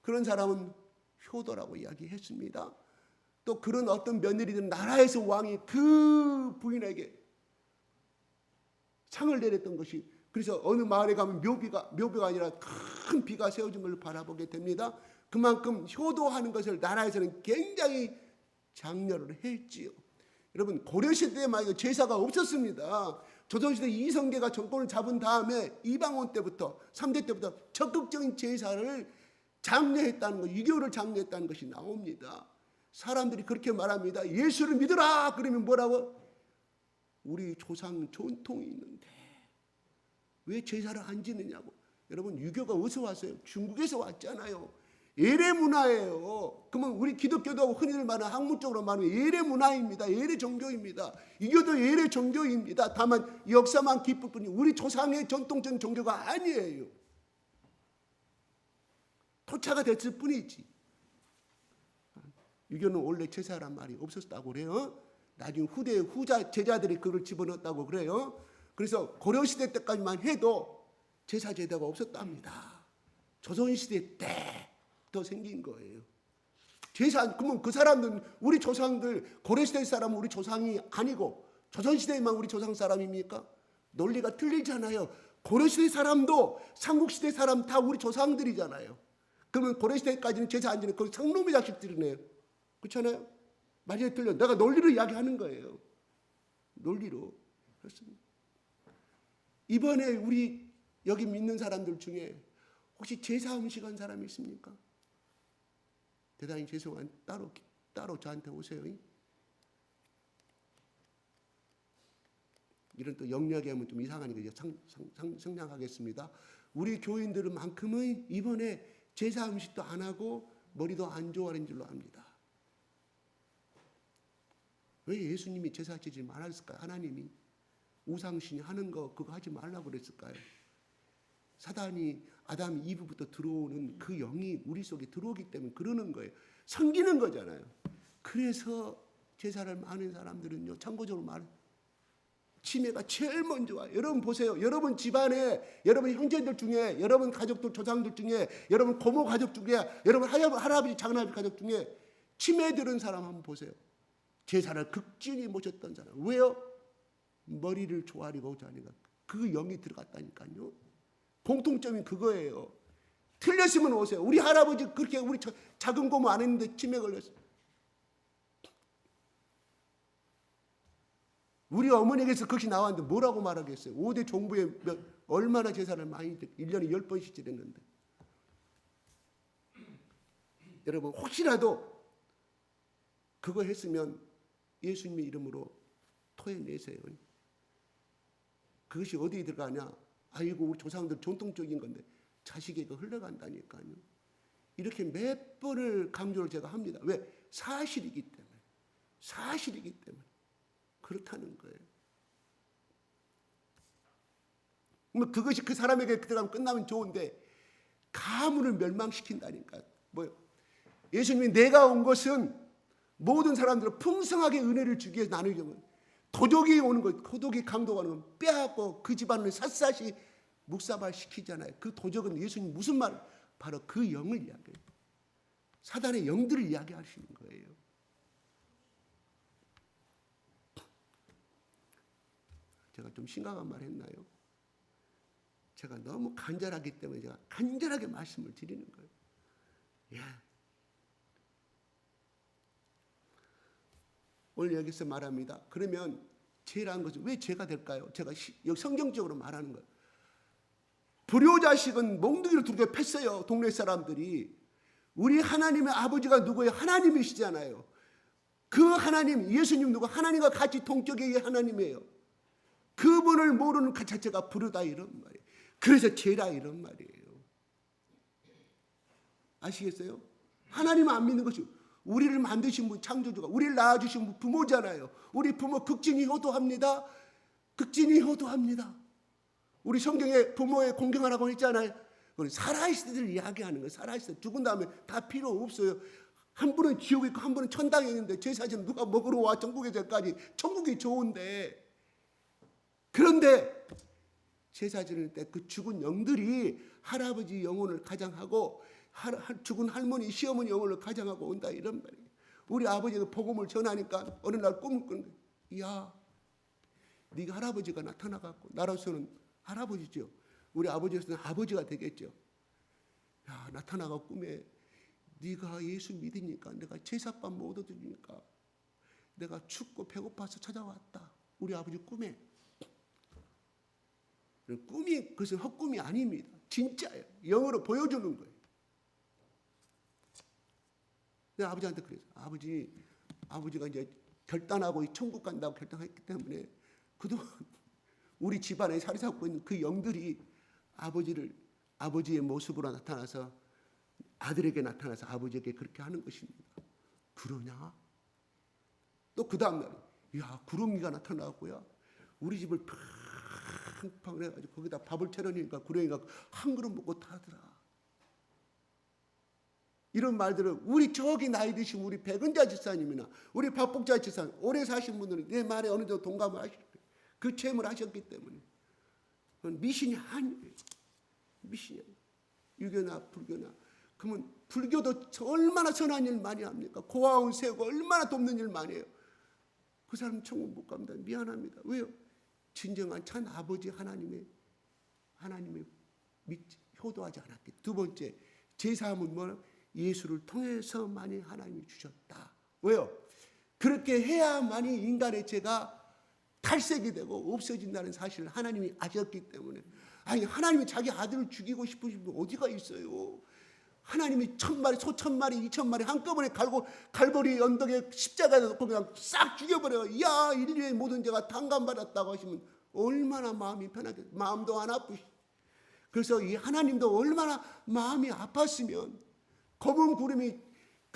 그런 사람은 효도라고 이야기했습니다. 또 그런 어떤 며느리들은 나라에서 왕이 그 부인에게 상을 내렸던 것이, 그래서 어느 마을에 가면 묘비가 아니라 큰 비가 세워진 걸 바라보게 됩니다. 그만큼 효도하는 것을 나라에서는 굉장히 장려를 했지요. 여러분, 고려시대에 만약에 제사가 없었습니다. 조선시대 이성계가 정권을 잡은 다음에 이방원 때부터 3대 때부터 적극적인 제사를 장려했다는 것, 유교를 장려했다는 것이 나옵니다. 사람들이 그렇게 말합니다. 예수를 믿으라 그러면 뭐라고? 우리 조상 전통이 있는데 왜 제사를 안 지느냐고. 여러분, 유교가 어디서 왔어요? 중국에서 왔잖아요. 예래 문화예요. 그러면 우리 기독교도 흔히들 말하는 학문적으로 말하면 예래 문화입니다. 예래 종교입니다. 유교도 예래 종교입니다. 다만 역사만 깊을 뿐이 우리 조상의 전통적인 종교가 아니에요. 토착가 됐을 뿐이지. 유교는 원래 제사란 말이 없었다고 그래요. 나중에 후자 제자들이 그걸 집어넣었다고 그래요. 그래서 고려시대 때까지만 해도 제사 제도가 없었답니다. 조선시대 때부터 생긴 거예요. 그러면 그 사람들은 우리 조상들, 고려시대 사람은 우리 조상이 아니고 조선시대에만 우리 조상 사람입니까? 논리가 틀리잖아요. 고려시대 사람도 삼국시대 사람 다 우리 조상들이잖아요. 그러면 고려시대까지는 제사 안 지는 그 상놈의 자식들이네요. 그렇잖아요? 맞아요, 틀려. 내가 논리로 이야기하는 거예요. 논리로. 그렇습니다. 이번에 우리 여기 믿는 사람들 중에 혹시 제사 음식한 사람이 있습니까? 대단히 죄송한, 따로 저한테 오세요. 이런 또 영리하게 하면 좀 이상하니까 상냥하겠습니다. 우리 교인들만큼은 이번에 제사 음식도 안 하고 머리도 안 좋아하는 줄로 압니다. 왜 예수님이 제사 지지 말았을까요? 하나님이 우상신이 하는 거 그거 하지 말라고 그랬을까요? 사단이 아담 이브부터 들어오는 그 영이 우리 속에 들어오기 때문에 그러는 거예요. 섬기는 거잖아요. 그래서 제사를 많은 사람들은요, 참고적으로 말해, 치매가 제일 먼저 와요. 여러분 보세요. 여러분 집안에, 여러분 형제들 중에, 여러분 가족들, 조상들 중에, 여러분 고모 가족 중에, 여러분 할아버지, 장남아버지 가족 중에 치매 들은 사람 한번 보세요. 제사를 극진히 모셨던 사람. 왜요? 머리를 조아리고자 하니까 그 영이 들어갔다니까요. 공통점이 그거예요. 틀렸으면 오세요. 우리 할아버지 그렇게 우리 작은 고모 안 했는데 치매 걸렸어요. 우리 어머니에게서 그것이 나왔는데 뭐라고 말하겠어요? 5대 종부에 얼마나 제사를 많이 1년에 10번씩 지냈는데. 여러분 혹시라도 그거 했으면 예수님의 이름으로 토해내세요. 그것이 어디에 들어가냐? 아이고 우리 조상들 전통적인 건데 자식에게 흘러간다니까요. 이렇게 몇 번을 강조를 제가 합니다. 왜? 사실이기 때문에. 사실이기 때문에. 그렇다는 거예요. 뭐 그것이 그 사람에게 들어가면 끝나면 좋은데 가문을 멸망시킨다니까. 뭐요? 예수님이 내가 온 것은 모든 사람들을 풍성하게 은혜를 주기 위해서 나누려면 도적이 오는 것, 도적이 강도가 오는 건 빼앗고 그 집안을 샅샅이 묵사발시키잖아요. 그 도적은 예수님 무슨 말? 바로 그 영을 이야기해요. 사단의 영들을 이야기하시는 거예요. 제가 좀 심각한 말 했나요? 제가 너무 간절하기 때문에 제가 간절하게 말씀을 드리는 거예요. 예. 오늘 여기서 말합니다. 그러면 죄라는 것은 왜 죄가 될까요? 제가 여기 성경적으로 말하는 거예요. 불효자식은 몽둥이를 두르게 팼어요. 동네 사람들이. 우리 하나님의 아버지가 누구예요? 하나님이시잖아요. 그 하나님, 예수님 누구? 하나님과 같이 동격의 하나님이에요. 그분을 모르는 그 자체가 불효다 이런 말이에요. 그래서 죄라 이런 말이에요. 아시겠어요? 하나님을 안 믿는 것이 우리를 만드신 분, 창조주가 우리를 낳아주신 분 부모잖아요. 우리 부모 극진히 효도합니다. 극진히 효도합니다. 우리 성경에 부모에 공경하라고 했잖아요. 그건 살아있을 때를 이야기하는 거예요. 살아있을 때. 죽은 다음에 다 필요 없어요. 한 분은 지옥에 있고 한 분은 천당에 있는데 제사지는 누가 먹으러 와? 천국의 제까지. 천국이 좋은데. 그런데 제사 지낼 때 그 죽은 영들이 할아버지 영혼을 가장하고 죽은 할머니, 시어머니 영혼을 가장하고 온다 이런 말이에요. 우리 아버지가 복음을 전하니까 어느 날 꿈을 꾼 거예요. 이야, 네가 할아버지가 나타나갖고 나로서는 할아버지죠. 우리 아버지로서는 아버지가 되겠죠. 야, 나타나갖고 꿈에 네가 예수 믿으니까 내가 제사밥 못 얻어주니까 내가 춥고 배고파서 찾아왔다. 우리 아버지 꿈에. 꿈이 그것은 헛꿈이 아닙니다. 진짜예요. 영어로 보여주는 거예요. 내가 아버지한테 그랬어요. 아버지가 이제 결단하고 천국 간다고 결단했기 때문에 그동안 우리 집안에 자리 잡고 있는 그 영들이 아버지의 모습으로 나타나서 아들에게 나타나서 아버지에게 그렇게 하는 것입니다. 그러냐? 또 그 다음날, 야, 구름이가 나타나고요. 우리 집을 팡팡 해가지고 거기다 밥을 차려니까 구렁이가 한 그릇 먹고 타더라. 이런 말들을 우리 저기 나이 드신 우리 백은자 집사님이나 우리 박복자 집사님 오래 사신 분들은 내 말에 어느 정도 동감을 하실 거예요. 그 체험을 하셨기 때문에. 그건 미신이 아니에요. 미신이 아니에요. 유교나 불교나. 그러면 불교도 얼마나 선한 일 많이 합니까? 고아원 세우고 얼마나 돕는 일 많이 해요. 그 사람 천국 못 갑니다. 미안합니다. 왜요? 진정한 참 아버지 하나님의 효도하지 않았기. 두 번째, 제사함은 뭐 예수를 통해서만이 하나님이 주셨다. 왜요? 그렇게 해야만이 인간의 죄가 탈색이 되고 없어진다는 사실을 하나님이 아셨기 때문에. 아니, 하나님이 자기 아들을 죽이고 싶으신 분 어디가 있어요? 하나님이 1000마리, 소 1000마리, 2000마리 한꺼번에 갈보리 언덕에 십자가에 놓고 그냥 싹 죽여버려요. 야, 인류의 모든 죄가 탕감받았다고 하시면 얼마나 마음이 편하겠어요. 마음도 안 아프시. 그래서 이 하나님도 얼마나 마음이 아팠으면 검은 구름이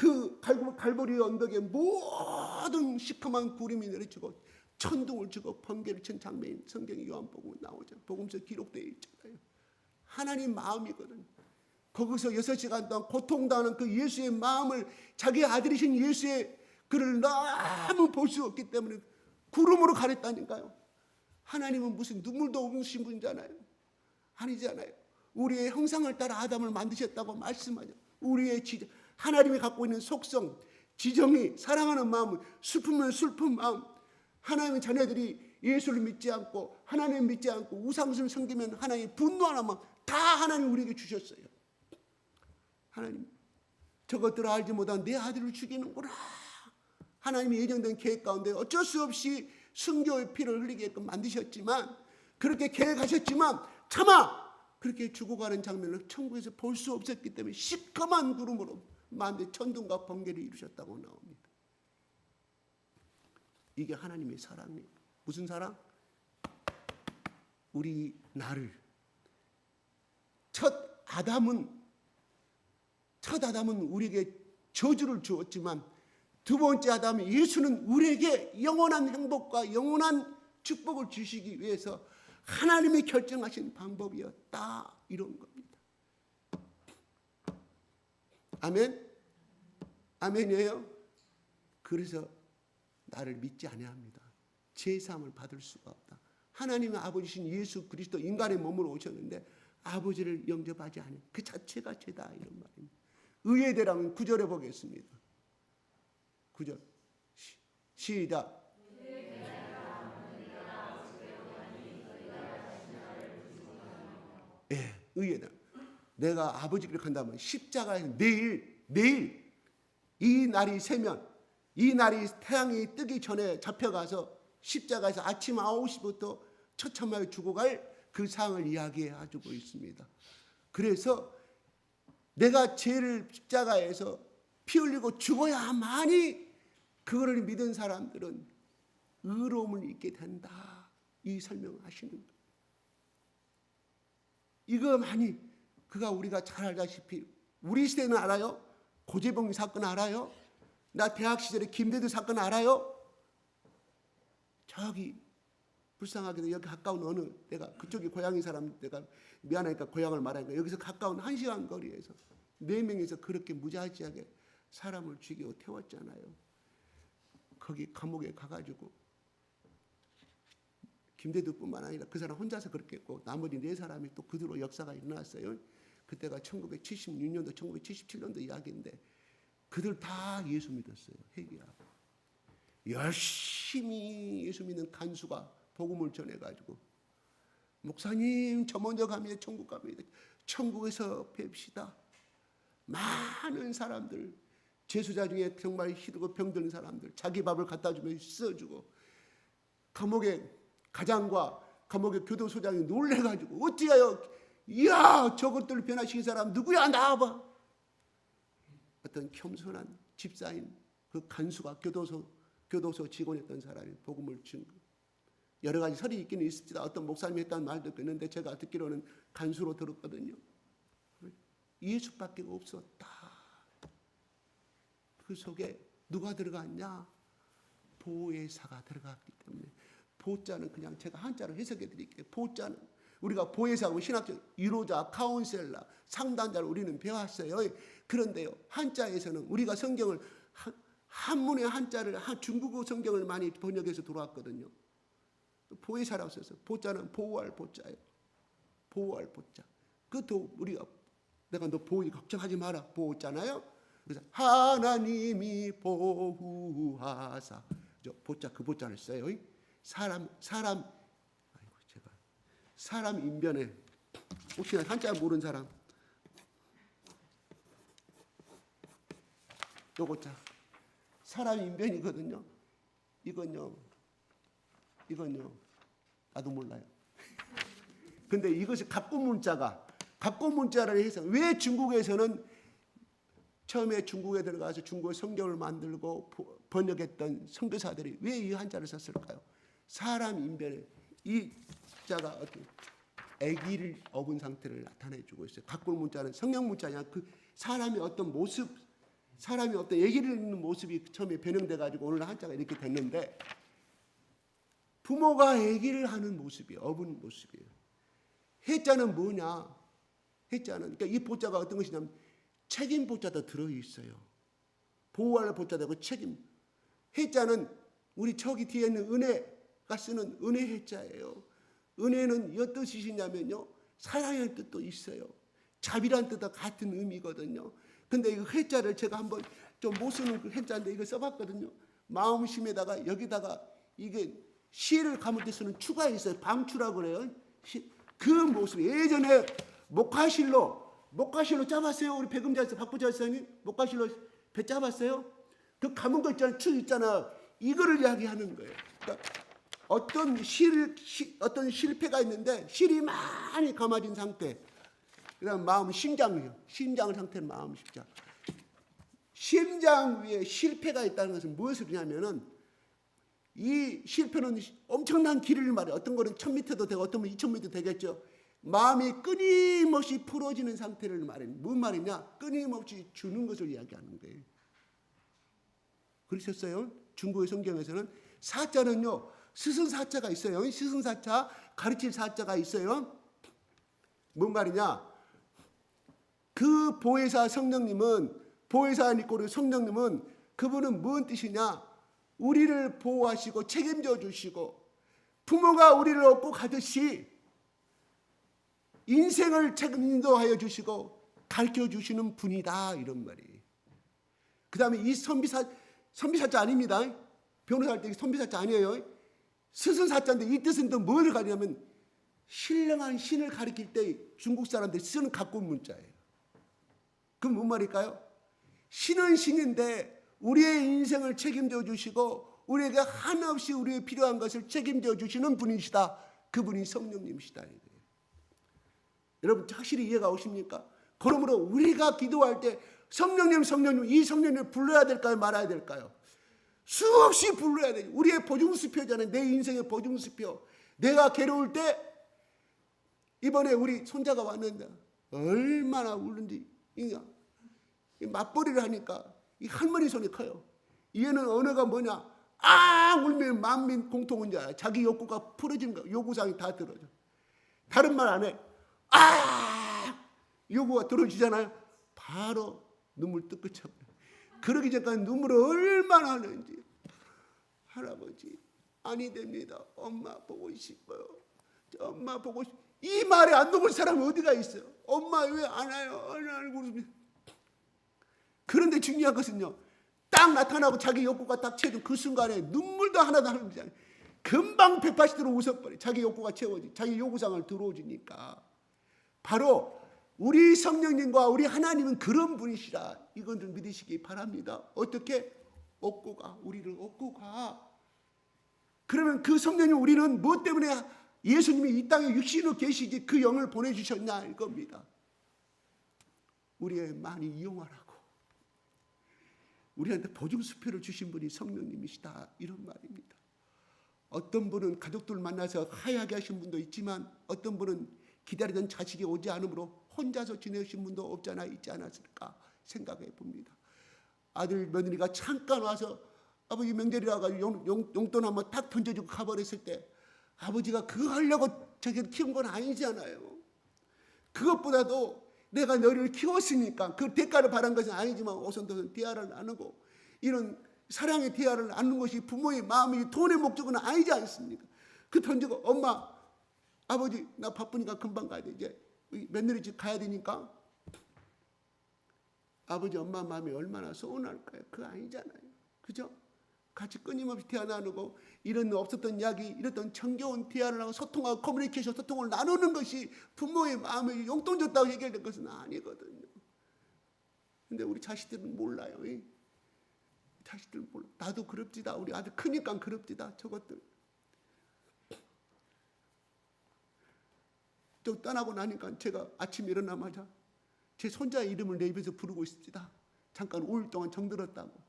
그 갈보리 언덕에 모든 시커먼 구름이 내려지고 천둥을 치고 번개를 친 장면이 성경 요한복음에 나오죠. 복음서 기록되어 있잖아요. 하나님 마음이거든. 거기서 6시간 동안 고통당하는 그 예수의 마음을 자기 아들이신 예수의 그를 너무 볼 수 없기 때문에 구름으로 가렸다니까요. 하나님은 무슨 눈물도 없으신 분이잖아요. 아니잖아요. 우리의 형상을 따라 아담을 만드셨다고 말씀하죠. 우리의 하나님이 갖고 있는 속성, 지정이, 사랑하는 마음, 슬프면 슬픈 마음, 하나님의 자녀들이 예수를 믿지 않고 하나님 믿지 않고 우상을 섬기면 하나님 분노하는 마음 다 하나님 우리에게 주셨어요. 하나님 저것들을 알지 못한 내 아들을 죽이는구나. 하나님이 예정된 계획 가운데 어쩔 수 없이 순교의 피를 흘리게끔 만드셨지만, 그렇게 계획하셨지만 차마 그렇게 죽어가는 장면을 천국에서 볼 수 없었기 때문에 시커먼 구름으로 만든 천둥과 번개를 이루셨다고 나옵니다. 이게 하나님의 사랑이에요. 무슨 사랑? 우리 나를 첫 아담은 우리에게 저주를 주었지만 두 번째 아담 예수는 우리에게 영원한 행복과 영원한 축복을 주시기 위해서 하나님이 결정하신 방법이었다, 이런 겁니다. 아멘? 아멘이에요? 그래서 나를 믿지 아니합니다. 제사함을 받을 수가 없다. 하나님의 아버지신 예수 그리스도 인간의 몸으로 오셨는데 아버지를 영접하지 않은 그 자체가 죄다, 이런 말입니다. 의에 대한 9절에 보겠습니다. 9절 시작. 예, 의에 대한, 내가 아버지를 한다면 십자가에서 내일 이 날이 새면, 이 날이 태양이 뜨기 전에 잡혀가서 십자가에서 아침 9시부터 처참하게 죽어갈 그 상황을 이야기해주고 있습니다. 그래서 내가 죄를 십자가에서 피 흘리고 죽어야만이 그거를 믿은 사람들은 의로움을 잊게 된다, 이 설명을 하시는 거예요. 이거 많이 그가 우리가 잘 알다시피 우리 시대는 알아요? 고재봉 사건 알아요? 나 대학 시절에 김대두 사건 알아요? 저기 불쌍하게도 여기 가까운 어느, 내가 그쪽이 고향인 사람, 내가 미안하니까 고향을 말하니까 여기서 가까운 1시간 거리에서 4명이서 그렇게 무자지하게 사람을 죽이고 태웠잖아요. 거기 감옥에 가가지고 김대두뿐만 아니라 그 사람 혼자서 그렇게 했고 나머지 4사람이 또 그대로 역사가 일어났어요. 그때가 1976년도 1977년도 이야기인데 그들 다 예수 믿었어요. 회개하고 열심히 예수 믿는 간수가 복음을 전해가지고, 목사님 저 먼저 가면 천국 갑니다. 천국에서 뵙시다. 많은 사람들, 재수자 중에 정말 힘들고 병든 사람들 자기 밥을 갖다 주면 써주고, 감옥의 가장과 감옥의 교도소장이 놀래가지고 어찌하여, 이야 저것들 변화시킨 사람 누구야, 나와봐. 어떤 겸손한 집사인 그 간수가 교도소 직원이었던 사람이 복음을 준 거. 여러 가지 설이 있기는 있습니다. 어떤 목사님이 했다는 말도 있는데 제가 듣기로는 간수로 들었거든요. 예수밖에 없었다. 그 속에 누가 들어갔냐? 보혜사가 들어갔기 때문에. 보자는 그냥 제가 한자로 해석해 드릴게요. 보자는 우리가 보혜사하고 신학적 위로자, 카운셀러, 상담자를 우리는 배웠어요. 그런데요, 한자에서는 우리가 성경을 한문의 한자를 중국어 성경을 많이 번역해서 들어왔거든요. 보혜사라고 써서 보자는 보호할 보자예요. 보호할 보자. 그것도 우리가 내가 너 보호 걱정하지 마라 보호잖아요. 그래서 하나님이 보호하사 보자, 그 보자를 써요. 사람 아이고 제가 사람 인변에 혹시나 한자 모르는 사람 요거자 사람 인변이거든요. 이건요 나도 몰라요. 근데 이것이 갑고 문자를 해서 왜 중국에서는 처음에 중국에 들어가서 중국어 성경을 만들고 번역했던 선교사들이 왜 이 한자를 썼을까요? 사람 인변에 이 자가 어떤 아기를 업은 상태를 나타내주고 있어요. 갑고 문자는 성령 문자냐, 그 사람의 어떤 모습, 사람이 없다 얘기를 듣는 모습이 처음에 변형돼 가지고 오늘 한자가 이렇게 됐는데, 부모가 얘기를 하는 모습이 어분 모습이에요. 해자는 뭐냐? 해자는 그러니까 이 보자가 어떤 것이냐면 책임 보자도 들어 있어요. 보호할 보자도 그 책임. 해자는 우리 저기 뒤에 있는 은혜가 쓰는 은혜 해자예요. 은혜는 몇 뜻이냐면요, 사랑의 뜻도 있어요. 자비란 뜻과 같은 의미거든요. 근데 이 해자를 제가 한번 좀 못 쓰는 그 해자인데 이거 써봤거든요. 마음심에다가 여기다가 이게 시를 감을 때 쓰는 추가 있어요. 방추라고 그래요. 그 모습. 예전에 목화실로 짜봤어요. 우리 백음자에서 박부자 선생님 목화실로 배 짜봤어요. 그 감은 거 있잖아요. 추 있잖아. 이거를 이야기하는 거예요. 그러니까 어떤 실패가 있는데 실이 많이 감아진 상태. 그다음 마음 심장 상태는 마음 심장. 심장 위에 실패가 있다는 것은 무엇을 의미하면은 이 실패는 엄청난 길을 말해. 어떤 거는 1000m도 되고 어떤 건 2000m도 되겠죠. 마음이 끊임없이 풀어지는 상태를 말해. 무슨 말이냐? 끊임없이 주는 것을 이야기하는 거예요. 그러셨어요? 중국의 성경에서는 사자는요, 스승사자가 있어요. 스승사자, 가르칠 사자가 있어요. 뭔 말이냐? 그 보혜사 성령님은, 보혜사 니꼬르 성령님은 그분은 무슨 뜻이냐? 우리를 보호하시고 책임져 주시고 부모가 우리를 업고 가듯이 인생을 인도하여 주시고 가르쳐 주시는 분이다, 이런 말이에요. 그 다음에 이 선비사자 아닙니다. 변호사 할 때 선비사자 아니에요. 스승사자인데 이 뜻은 또 뭘 가리냐면 신령한 신을 가리킬 때 중국 사람들이 쓰는 가꾼 문자예요. 그럼 뭔 말일까요? 신은 신인데 우리의 인생을 책임져 주시고 우리에게 한없이 우리의 필요한 것을 책임져 주시는 분이시다. 그분이 성령님이시다. 여러분 확실히 이해가 오십니까? 그러므로 우리가 기도할 때 성령님 이 성령님을 불러야 될까요? 말아야 될까요? 수없이 불러야 돼요. 우리의 보증수표잖아요. 내 인생의 보증수표. 내가 괴로울 때 이번에 우리 손자가 왔는데 얼마나 울는지 맞벌이를 하니까 이 할머니 손이 커요. 얘는 언어가 뭐냐? 울면 만민 공통인 줄 알아요. 자기 욕구가 풀어지는 거, 요구사항이 다 들어져. 다른 말 안 해. 요구가 들어지잖아요. 바로 눈물 뜨 그쳐버려. 그러기 전까지 눈물을 얼마나 하는지. 할아버지 아니 됩니다. 엄마 보고 싶어요. 엄마 보고 싶어요. 이 말에 안 녹을 사람이 어디가 있어요? 엄마 왜 안 와요? 그런데 중요한 것은요, 딱 나타나고 자기 욕구가 딱 채워진 그 순간에 눈물도 하나도 안 흘리잖아요. 금방 180도로 웃어버려. 자기 욕구가 채워지, 자기 요구사항을 들어오지니까. 바로 우리 성령님과 우리 하나님은 그런 분이시라. 이건 좀 믿으시기 바랍니다. 어떻게? 얻고 가. 우리를 얻고 가. 그러면 그 성령님, 우리는 무엇 때문에 예수님이 이 땅에 육신으로 계시지 그 영을 보내주셨냐 이겁니다. 우리의 많이 이용하라고. 우리한테 보증수표를 주신 분이 성령님이시다, 이런 말입니다. 어떤 분은 가족들 만나서 하야하게 하신 분도 있지만 어떤 분은 기다리던 자식이 오지 않으므로 혼자서 지내신 분도 없지 않아 있지 않았을까 생각해 봅니다. 아들 며느리가 잠깐 와서 아버지 명절이라고 용돈 한번 탁 던져주고 가버렸을 때 아버지가 그거 하려고 저기 키운 건 아니잖아요. 그것보다도 내가 너를 키웠으니까 그 대가를 바란 것은 아니지만 오손도손 대화를 나누고 이런 사랑의 대화를 나누는 것이 부모의 마음이 돈의 목적은 아니지 않습니까? 그 던지고 엄마 아버지 나 바쁘니까 금방 가야 돼. 이제 며느리 집 가야 되니까. 아버지 엄마 마음이 얼마나 서운할까요? 그거 아니잖아요. 그죠? 같이 끊임없이 대화 나누고 이런 없었던 이야기, 이랬던 정겨운 대화를 하고 소통하고 커뮤니케이션 소통을 나누는 것이 부모의 마음에 용돈 줬다고 해결된 것은 아니거든요. 근데 우리 자식들은 몰라요. 자식들은 몰라. 나도 그럽지다. 우리 아들 크니까 그럽지다. 저것들. 좀 떠나고 나니까 제가 아침에 일어나마자 제 손자의 이름을 내 입에서 부르고 있습니다. 잠깐 5일 동안 정들었다고.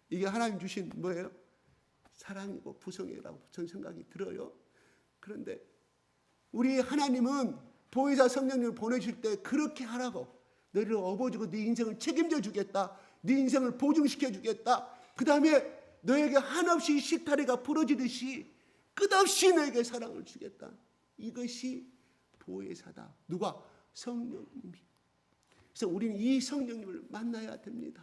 이게 하나님 주신 뭐예요? 사랑이고 부성이라고 저는 생각이 들어요. 그런데 우리 하나님은 보혜사 성령님을 보내실 때 그렇게 하라고, 너희를 업어주고 네 인생을 책임져 주겠다. 네 인생을 보증시켜 주겠다. 그 다음에 너에게 한없이 식타래가 부러지듯이 끝없이 너에게 사랑을 주겠다. 이것이 보혜사다. 누가? 성령님이. 그래서 우리는 이 성령님을 만나야 됩니다.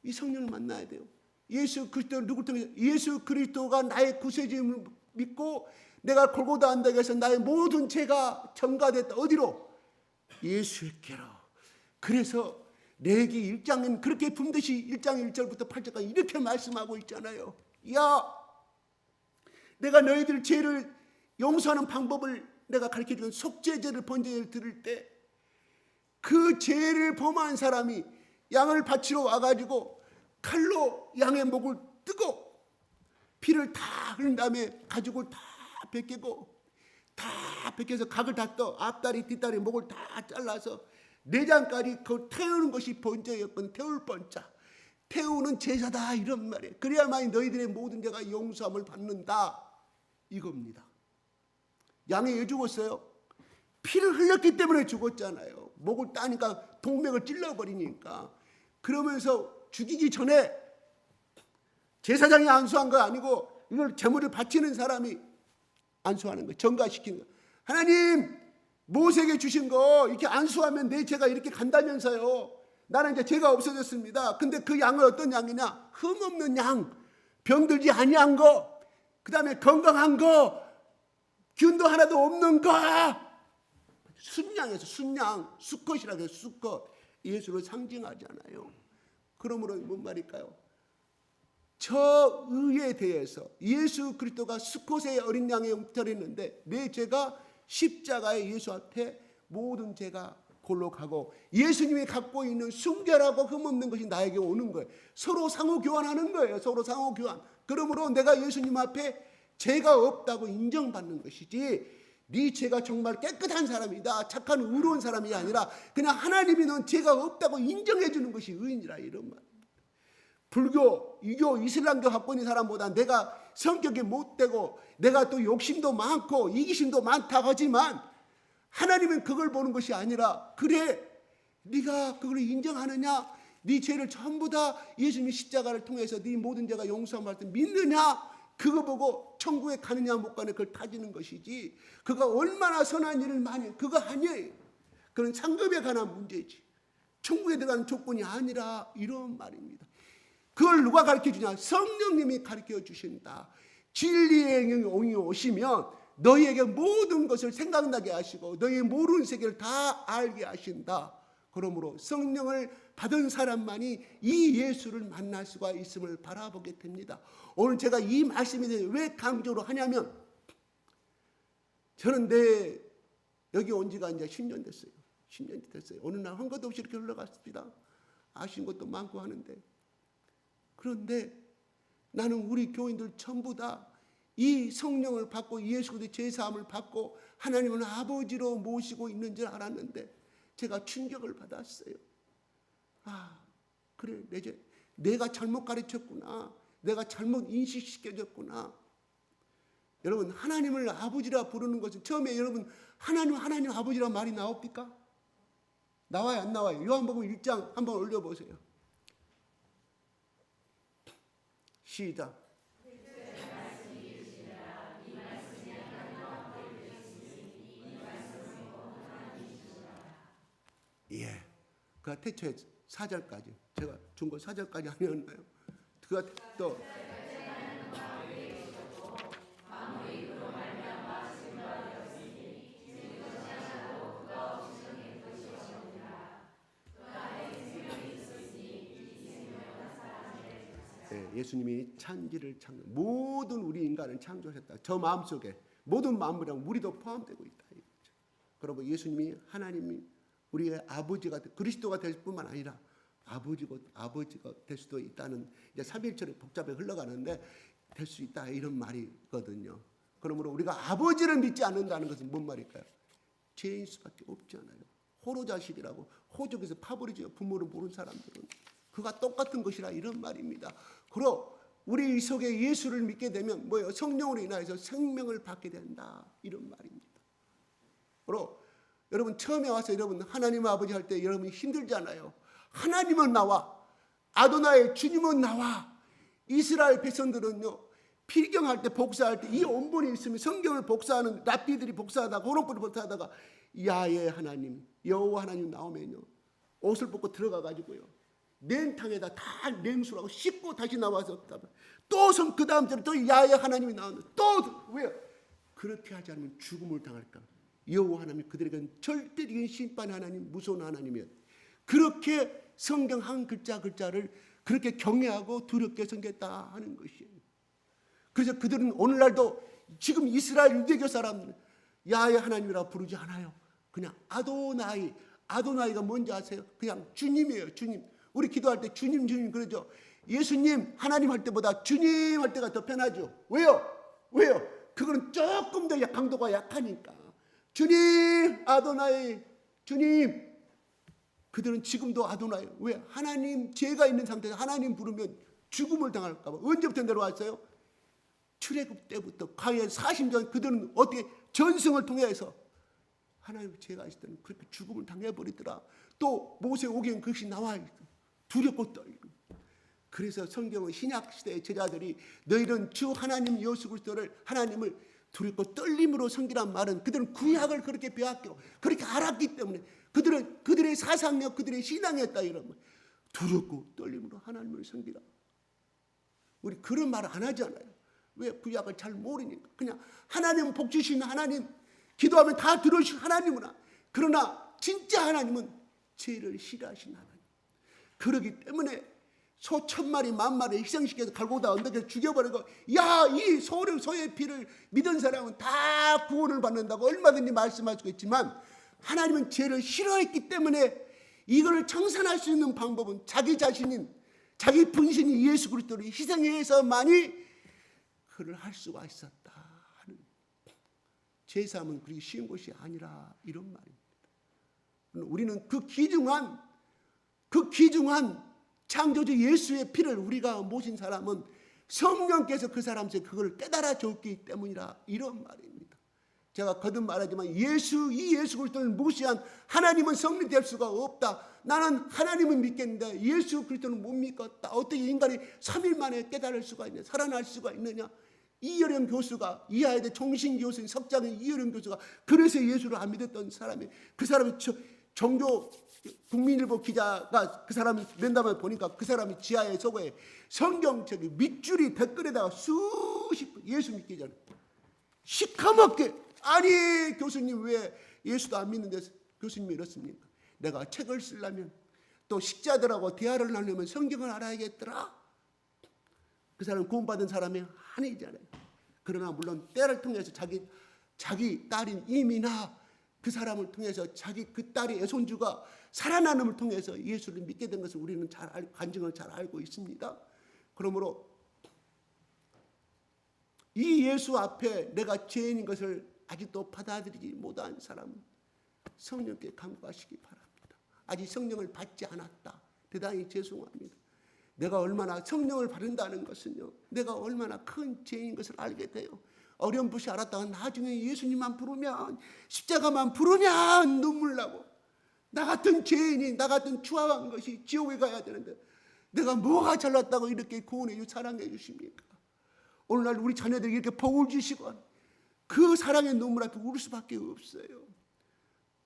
이 성령을 만나야 돼요. 예수 그리스도를 누굴 통해서? 예수 그리스도가 나의 구세주임을 믿고 내가 골고다 언덕에서 나의 모든 죄가 전가됐다. 어디로? 예수께로. 그래서 레위기 1장은 그렇게 분듯이 1장 1절부터 8절까지 이렇게 말씀하고 있잖아요. 야, 내가 너희들 죄를 용서하는 방법을 내가 가르쳐주는 속죄제를 번제를 드릴 때 그 죄를 범한 사람이 양을 바치러 와가지고 칼로 양의 목을 뜨고 피를 다 흘린 다음에 가죽을 다 벗기고 다 벗겨서 각을 다 떠 앞다리 뒷다리 목을 다 잘라서 내장까지 그 태우는 것이 번제였거든. 태울 번자. 태우는 제사다 이런 말이에요. 그래야만 너희들의 모든 죄가 용서함을 받는다 이겁니다. 양이 왜 죽었어요? 피를 흘렸기 때문에 죽었잖아요. 목을 따니까 동맥을 찔러버리니까. 그러면서 죽이기 전에 제사장이 안수한 거 아니고 이걸 제물을 바치는 사람이 안수하는 거예요. 전가시키는 거예요. 하나님 모세에게 주신 거 이렇게 안수하면 내 죄가 이렇게 간다면서요. 나는 이제 죄가 없어졌습니다. 근데 그 양은 어떤 양이냐? 흠없는 양, 병들지 아니한 거, 그 다음에 건강한 거, 균도 하나도 없는 거. 순양에서 순양, 수컷이라고 해서 수컷. 예수를 상징하잖아요. 그러므로 뭔 말일까요? 저 의에 대해서 예수 그리스도가 수컷의 어린 양의 형태를 했는데 내 죄가 십자가의 예수 앞에 모든 죄가 골로 가고 예수님이 갖고 있는 순결하고 흠없는 것이 나에게 오는 거예요. 서로 상호 교환하는 거예요. 서로 상호 교환. 그러므로 내가 예수님 앞에 죄가 없다고 인정받는 것이지 네 죄가 정말 깨끗한 사람이다, 착한 의로운 사람이 아니라 그냥 하나님이 넌 죄가 없다고 인정해 주는 것이 의인이라 이런 말. 불교, 유교, 이슬람교 갖고 있는 사람보다 내가 성격이 못되고 내가 또 욕심도 많고 이기심도 많다 하지만 하나님은 그걸 보는 것이 아니라 그래 네가 그걸 인정하느냐, 네 죄를 전부 다 예수님의 십자가를 통해서 네 모든 죄가 용서함을 때 믿느냐, 그거 보고 천국에 가느냐 못 가느냐 그걸 따지는 것이지 그가 얼마나 선한 일을 많이 해 그거 아니에요. 그건 상급에 관한 문제지 천국에 들어가는 조건이 아니라 이런 말입니다. 그걸 누가 가르쳐주냐? 성령님이 가르쳐 주신다. 진리의 영이 오시면 너희에게 모든 것을 생각나게 하시고 너희의 모르는 세계를 다 알게 하신다. 그러므로 성령을 받은 사람만이 이 예수를 만날 수가 있음을 바라보게 됩니다. 오늘 제가 이 말씀에 대해서 왜 강조를 하냐면 저는 여기 온 지가 이제 10년 됐어요. 10년이 됐어요. 어느 날 한 것도 없이 이렇게 흘러갔습니다. 아쉬운 것도 많고 하는데 그런데 나는 우리 교인들 전부 다 이 성령을 받고 예수 그리스도의 제사함을 받고 하나님을 아버지로 모시고 있는 줄 알았는데 제가 충격을 받았어요. 아, 그래 내가 잘못 가르쳤구나. 내가 잘못 인식시켜줬구나. 여러분 하나님을 아버지라 부르는 것은 처음에 여러분 하나님 아버지라 말이 나옵니까? 나와요 안 나와요? 요한복음 1장 한번 올려보세요. 시작. 예, 그 태초에 4절까지 제가 준 거 4절까지 아니었나요? 그가 또 예수님이 찬지를 모든 우리 인간을 창조하셨다. 저 마음속에 모든 만물이랑 우리도 포함되고 있다. 그리고 예수님이 하나님이 우리의 아버지가 그리스도가 될 뿐만 아니라 아버지가 될 수도 있다는 이제 삼일절이 복잡하게 흘러가는데 될 수 있다 이런 말이거든요. 그러므로 우리가 아버지를 믿지 않는다는 것은 뭔 말일까요? 죄인 수밖에 없잖아요. 호로자식이라고 호족에서 파버리죠. 부모를 모르는 사람들은 그가 똑같은 것이라 이런 말입니다. 그리고 우리 속에 예수를 믿게 되면 뭐예요? 성령으로 인하여서 생명을 받게 된다 이런 말입니다. 그리고 여러분 처음에 와서 여러분 하나님 아버지 할 때 여러분 힘들잖아요. 하나님은 나와 아도나의 주님은 나와. 이스라엘 백성들은요, 필경할 때 복사할 때 이 원본이 있으면 성경을 복사하는 랍비들이 복사하다가 호롱불이 복사하다가 야의 하나님 여호와 하나님 나오면요, 옷을 벗고 들어가 가지고요 냉탕에다 다 냉수라고 씻고 다시 나와서 또 그 다음 절에 또 야의 하나님이 나오는데 또 왜요? 그렇게 하지 않으면 죽음을 당할까. 여호와 하나님 그들에게는 절대적인 심판의 하나님, 무서운 하나님이에요. 그렇게 성경 한 글자 글자를 그렇게 경외하고 두렵게 섬겼다 하는 것이에요. 그래서 그들은 오늘날도 지금 이스라엘 유대교 사람들은 야의 하나님이라고 부르지 않아요. 그냥 아도나이. 아도나이가 뭔지 아세요? 그냥 주님이에요. 주님. 우리 기도할 때 주님 주님 그러죠. 예수님 하나님 할 때보다 주님 할 때가 더 편하죠. 왜요? 왜요? 그거는 조금 더 강도가 약하니까. 주님 아도나이. 주님. 그들은 지금도 아도나이. 왜? 하나님 죄가 있는 상태에서 하나님 부르면 죽음을 당할까 봐. 언제부터 내려왔어요? 출애굽 때부터 광야 40년 그들은 어떻게 전승을 통해서 하나님 죄가 있을 때는 그렇게 죽음을 당해버리더라. 또 모세 오경 그것이 나와 있어. 두렵고 떨리고. 그래서 성경은 신약 시대의 제자들이 너희는 주 하나님 예수 그리스도를 하나님을 두렵고 떨림으로 섬기란 말은 그들은 구약을 그렇게 배웠고 그렇게 알았기 때문에 그들은 그들의 사상력 그들의 신앙이었다 이런 말. 두렵고 떨림으로 하나님을 섬기라. 우리 그런 말을 안 하잖아요. 왜? 구약을 잘 모르니까. 그냥 하나님은 복 주시는 하나님, 기도하면 다 들어주신 하나님이나. 그러나 진짜 하나님은 죄를 싫어하신 하나님. 그러기 때문에 소 1000마리 10,000마리 희생시켜서 갈고다 언덕에 죽여버리고 이 소의 피를 믿은 사람은 다 구원을 받는다고 얼마든지 말씀할 수 있지만 하나님은 죄를 싫어했기 때문에 이걸 청산할 수 있는 방법은 자기 자신인 자기 분신인 예수 그리스도를 희생해서만이 그를 할 수가 있었다 하는. 제사함은 그렇게 쉬운 것이 아니라 이런 말입니다. 우리는 그 귀중한 창조주 예수의 피를 우리가 모신 사람은 성령께서 그 사람에게 그걸 깨달아 줬기 때문이라 이런 말입니다. 제가 거듭 말하지만 이 예수 그리스도를 무시한 하나님은 성립될 수가 없다. 나는 하나님은 믿겠는데 예수 그리스도는 못 믿겠다. 어떻게 인간이 3일 만에 깨달을 수가 있냐, 살아날 수가 있느냐. 이여령 교수가 이하여대 종신교수인 석장인 이여령 교수가 그래서 예수를 안 믿었던 사람이 그 사람이 종교 국민일보 기자가 그 사람이 낸다면 보니까 그 사람이 지하에 서고에 성경 저기 밑줄이 댓글에다가 수십 예수 믿기 전에 시커멓게 아니 교수님 왜 예수도 안 믿는데 교수님이 이렇습니까? 내가 책을 쓰려면 또 식자들하고 대화를 하려면 성경을 알아야겠더라. 그 사람 구원받은 사람이 아니잖아요. 그러나 물론 때를 통해서 자기 딸인 이미나 그 사람을 통해서 그 딸의 애손주가 살아남음을 통해서 예수를 믿게 된 것을 우리는 간증을 잘 알고 있습니다. 그러므로 이 예수 앞에 내가 죄인인 것을 아직도 받아들이지 못한 사람은 성령께 간구하시기 바랍니다. 아직 성령을 받지 않았다. 대단히 죄송합니다. 내가 얼마나 성령을 받는다는 것은요, 내가 얼마나 큰 죄인 것을 알게 돼요. 어렴풋이 알았다가 나중에 예수님만 부르면, 십자가만 부르면 눈물 나고, 나 같은 죄인이, 나 같은 추악한 것이 지옥에 가야 되는데 내가 뭐가 잘났다고 이렇게 구원해 사랑해 주십니까? 오늘날 우리 자녀들이 이렇게 복을 주시고 그 사랑의 눈물 앞에 울 수밖에 없어요.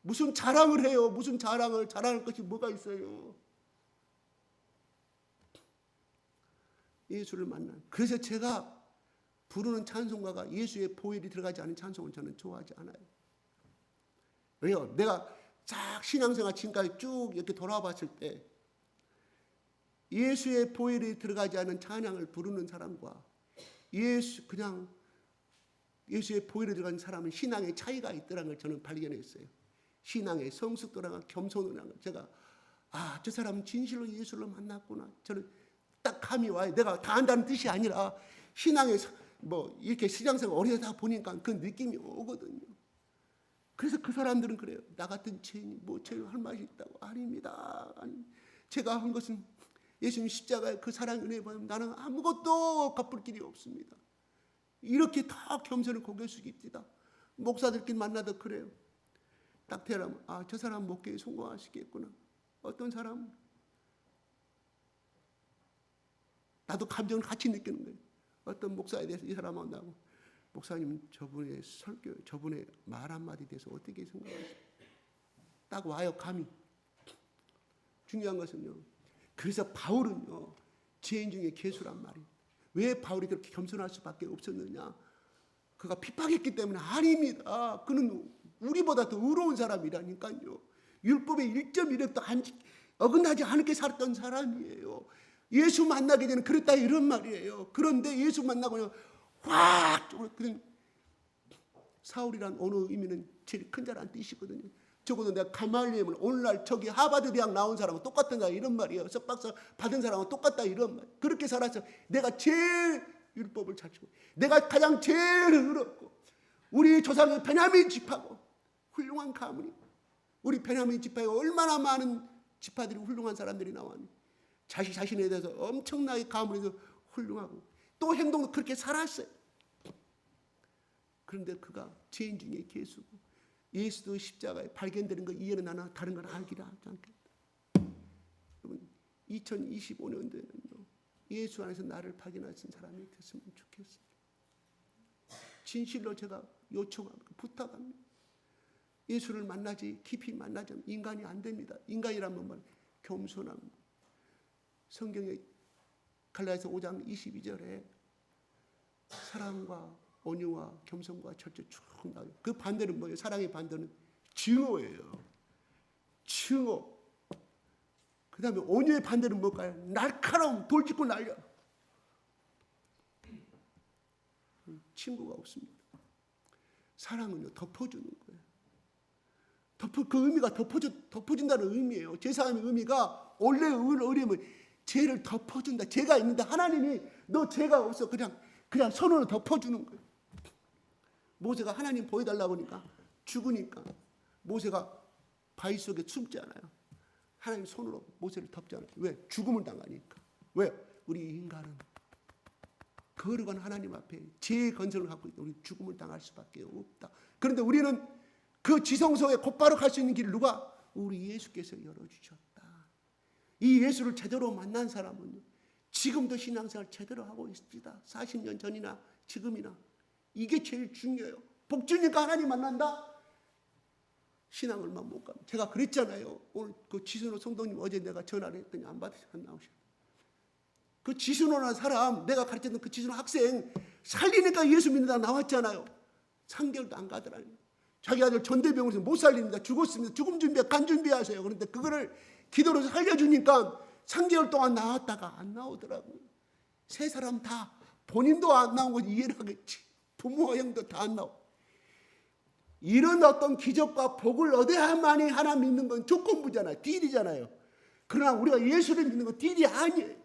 무슨 자랑을 해요? 무슨 자랑할 것이 뭐가 있어요? 예수를 만난. 그래서 제가 부르는 찬송가가 예수의 보혈이 들어가지 않은 찬송을 저는 좋아하지 않아요. 왜요? 내가 쫙 신앙생활 지금까지 쭉 이렇게 돌아봤을 때 예수의 보혈이 들어가지 않은 찬양을 부르는 사람과 그냥 예수의 보혈이 들어간 사람은 신앙의 차이가 있더라는 걸 저는 발견했어요. 신앙의 성숙도랑 겸손이라는 걸 제가 저 사람은 진실로 예수를 만났구나. 저는 딱 감이 와요. 내가 다 안다는 뜻이 아니라 신앙의 이렇게 신앙생활 오래 하다 보니까 그 느낌이 오거든요. 그래서 그 사람들은 그래요. 나 같은 죄인이 죄를 할 맛이 있다고. 아닙니다. 제가 한 것은 예수님 십자가의 그 사랑 은혜에 보면 나는 아무것도 갚을 길이 없습니다. 이렇게 다 겸손을 고개 숙입니다. 목사들끼리 만나도 그래요. 딱 대라면 저 사람 목회에 성공하시겠구나. 어떤 사람 나도 감정을 같이 느끼는 거예요. 어떤 목사에 대해서 이 사람 만나고, 목사님 저분의 설교, 저분의 말 한마디에 대해서 어떻게 생각하세요? 딱 와요, 감이. 중요한 것은요, 그래서 바울은요, 죄인 중에 괴수란 말이에요. 왜 바울이 그렇게 겸손할 수밖에 없었느냐? 그가 핍박했기 때문에 아닙니다. 그는 우리보다 더 의로운 사람이라니까요. 율법의 1.1획도 어긋나지 않게 살았던 사람이에요. 예수 만나게 되는 그랬다 이런 말이에요. 그런데 예수 만나고 확 그런 사울이란 언어 의미는 제일 큰 자라는 뜻이거든요. 적어도 내가 가말리엘은 오늘날 저기 하버드 대학 나온 사람은 똑같다 이런 말이에요. 석박사 받은 사람은 똑같다 이런 말. 그렇게 살아서 내가 제일 율법을 잘 지키고 내가 가장 제일 의롭고 우리 조상의 베냐민 지파고 훌륭한 가문이 우리 베냐민 지파에 얼마나 많은 지파들이 훌륭한 사람들이 나왔니? 자신에 대해서 엄청나게 가문에서 훌륭하고 또 행동도 그렇게 살았어요. 그런데 그가 죄인 중에 괴수고 예수도 십자가에 발견되는 거 이해는 하나 다른 건 알기를 하지 않겠다. 여러분 2025년도에는요. 예수 안에서 나를 발견하신 사람이 됐으면 좋겠어요. 진실로 제가 요청합니다. 부탁합니다. 예수를 만나지 깊이 만나자면 인간이 안 됩니다. 인간이라면 말 겸손함. 성경에 갈라디아서 5장 22절에 사랑과 온유와 겸손과 절제 쭉 나와요. 그 반대는 뭐예요? 사랑의 반대는 증오예요. 증오. 그 다음에 온유의 반대는 뭘까요? 날카로움, 돌직구 날려. 친구가 없습니다. 사랑은요, 덮어주는 거예요. 그 의미가 덮어준다는 의미예요. 제사함의 의미가 원래 어려움은 죄를 덮어준다. 죄가 있는데 하나님이 너 죄가 없어. 그냥 손으로 덮어주는 거예요. 모세가 하나님 보여달라고 하니까 죽으니까 모세가 바위 속에 숨지 않아요. 하나님 손으로 모세를 덮잖아요. 왜? 죽음을 당하니까. 왜? 우리 인간은 거룩한 하나님 앞에 죄의 건설을 갖고 있다. 우리 죽음을 당할 수밖에 없다. 그런데 우리는 그 지성소에 곧바로 갈 수 있는 길을 누가? 우리 예수께서 열어주셨다. 이 예수를 제대로 만난 사람은 지금도 신앙생활 제대로 하고 있습니다. 40년 전이나 지금이나. 이게 제일 중요해요. 복주니까 하나님 만난다? 신앙 얼마 못 갑니다. 제가 그랬잖아요. 오늘 그 지순호 성도님 어제 내가 전화를 했더니 안 나오셨어요. 그 지순호라는 사람, 내가 가르쳤던 그 지순호 학생 살리니까 예수 믿는다 나왔잖아요. 3개월도 안 가더라고요. 자기 아들 전대병원에서 못 살립니다. 죽었습니다. 죽음 준비, 간 준비하세요. 그런데 그거를 기도로 살려주니까 3개월 동안 나왔다가 안 나오더라고요. 세 사람 다 본인도 안 나온 건 이해를 하겠지. 부모와 형도 다 안 나오고. 이런 어떤 기적과 복을 얻어야만이 하나 믿는 건 조건부잖아요. 딜이잖아요. 그러나 우리가 예수를 믿는 건 딜이 아니에요.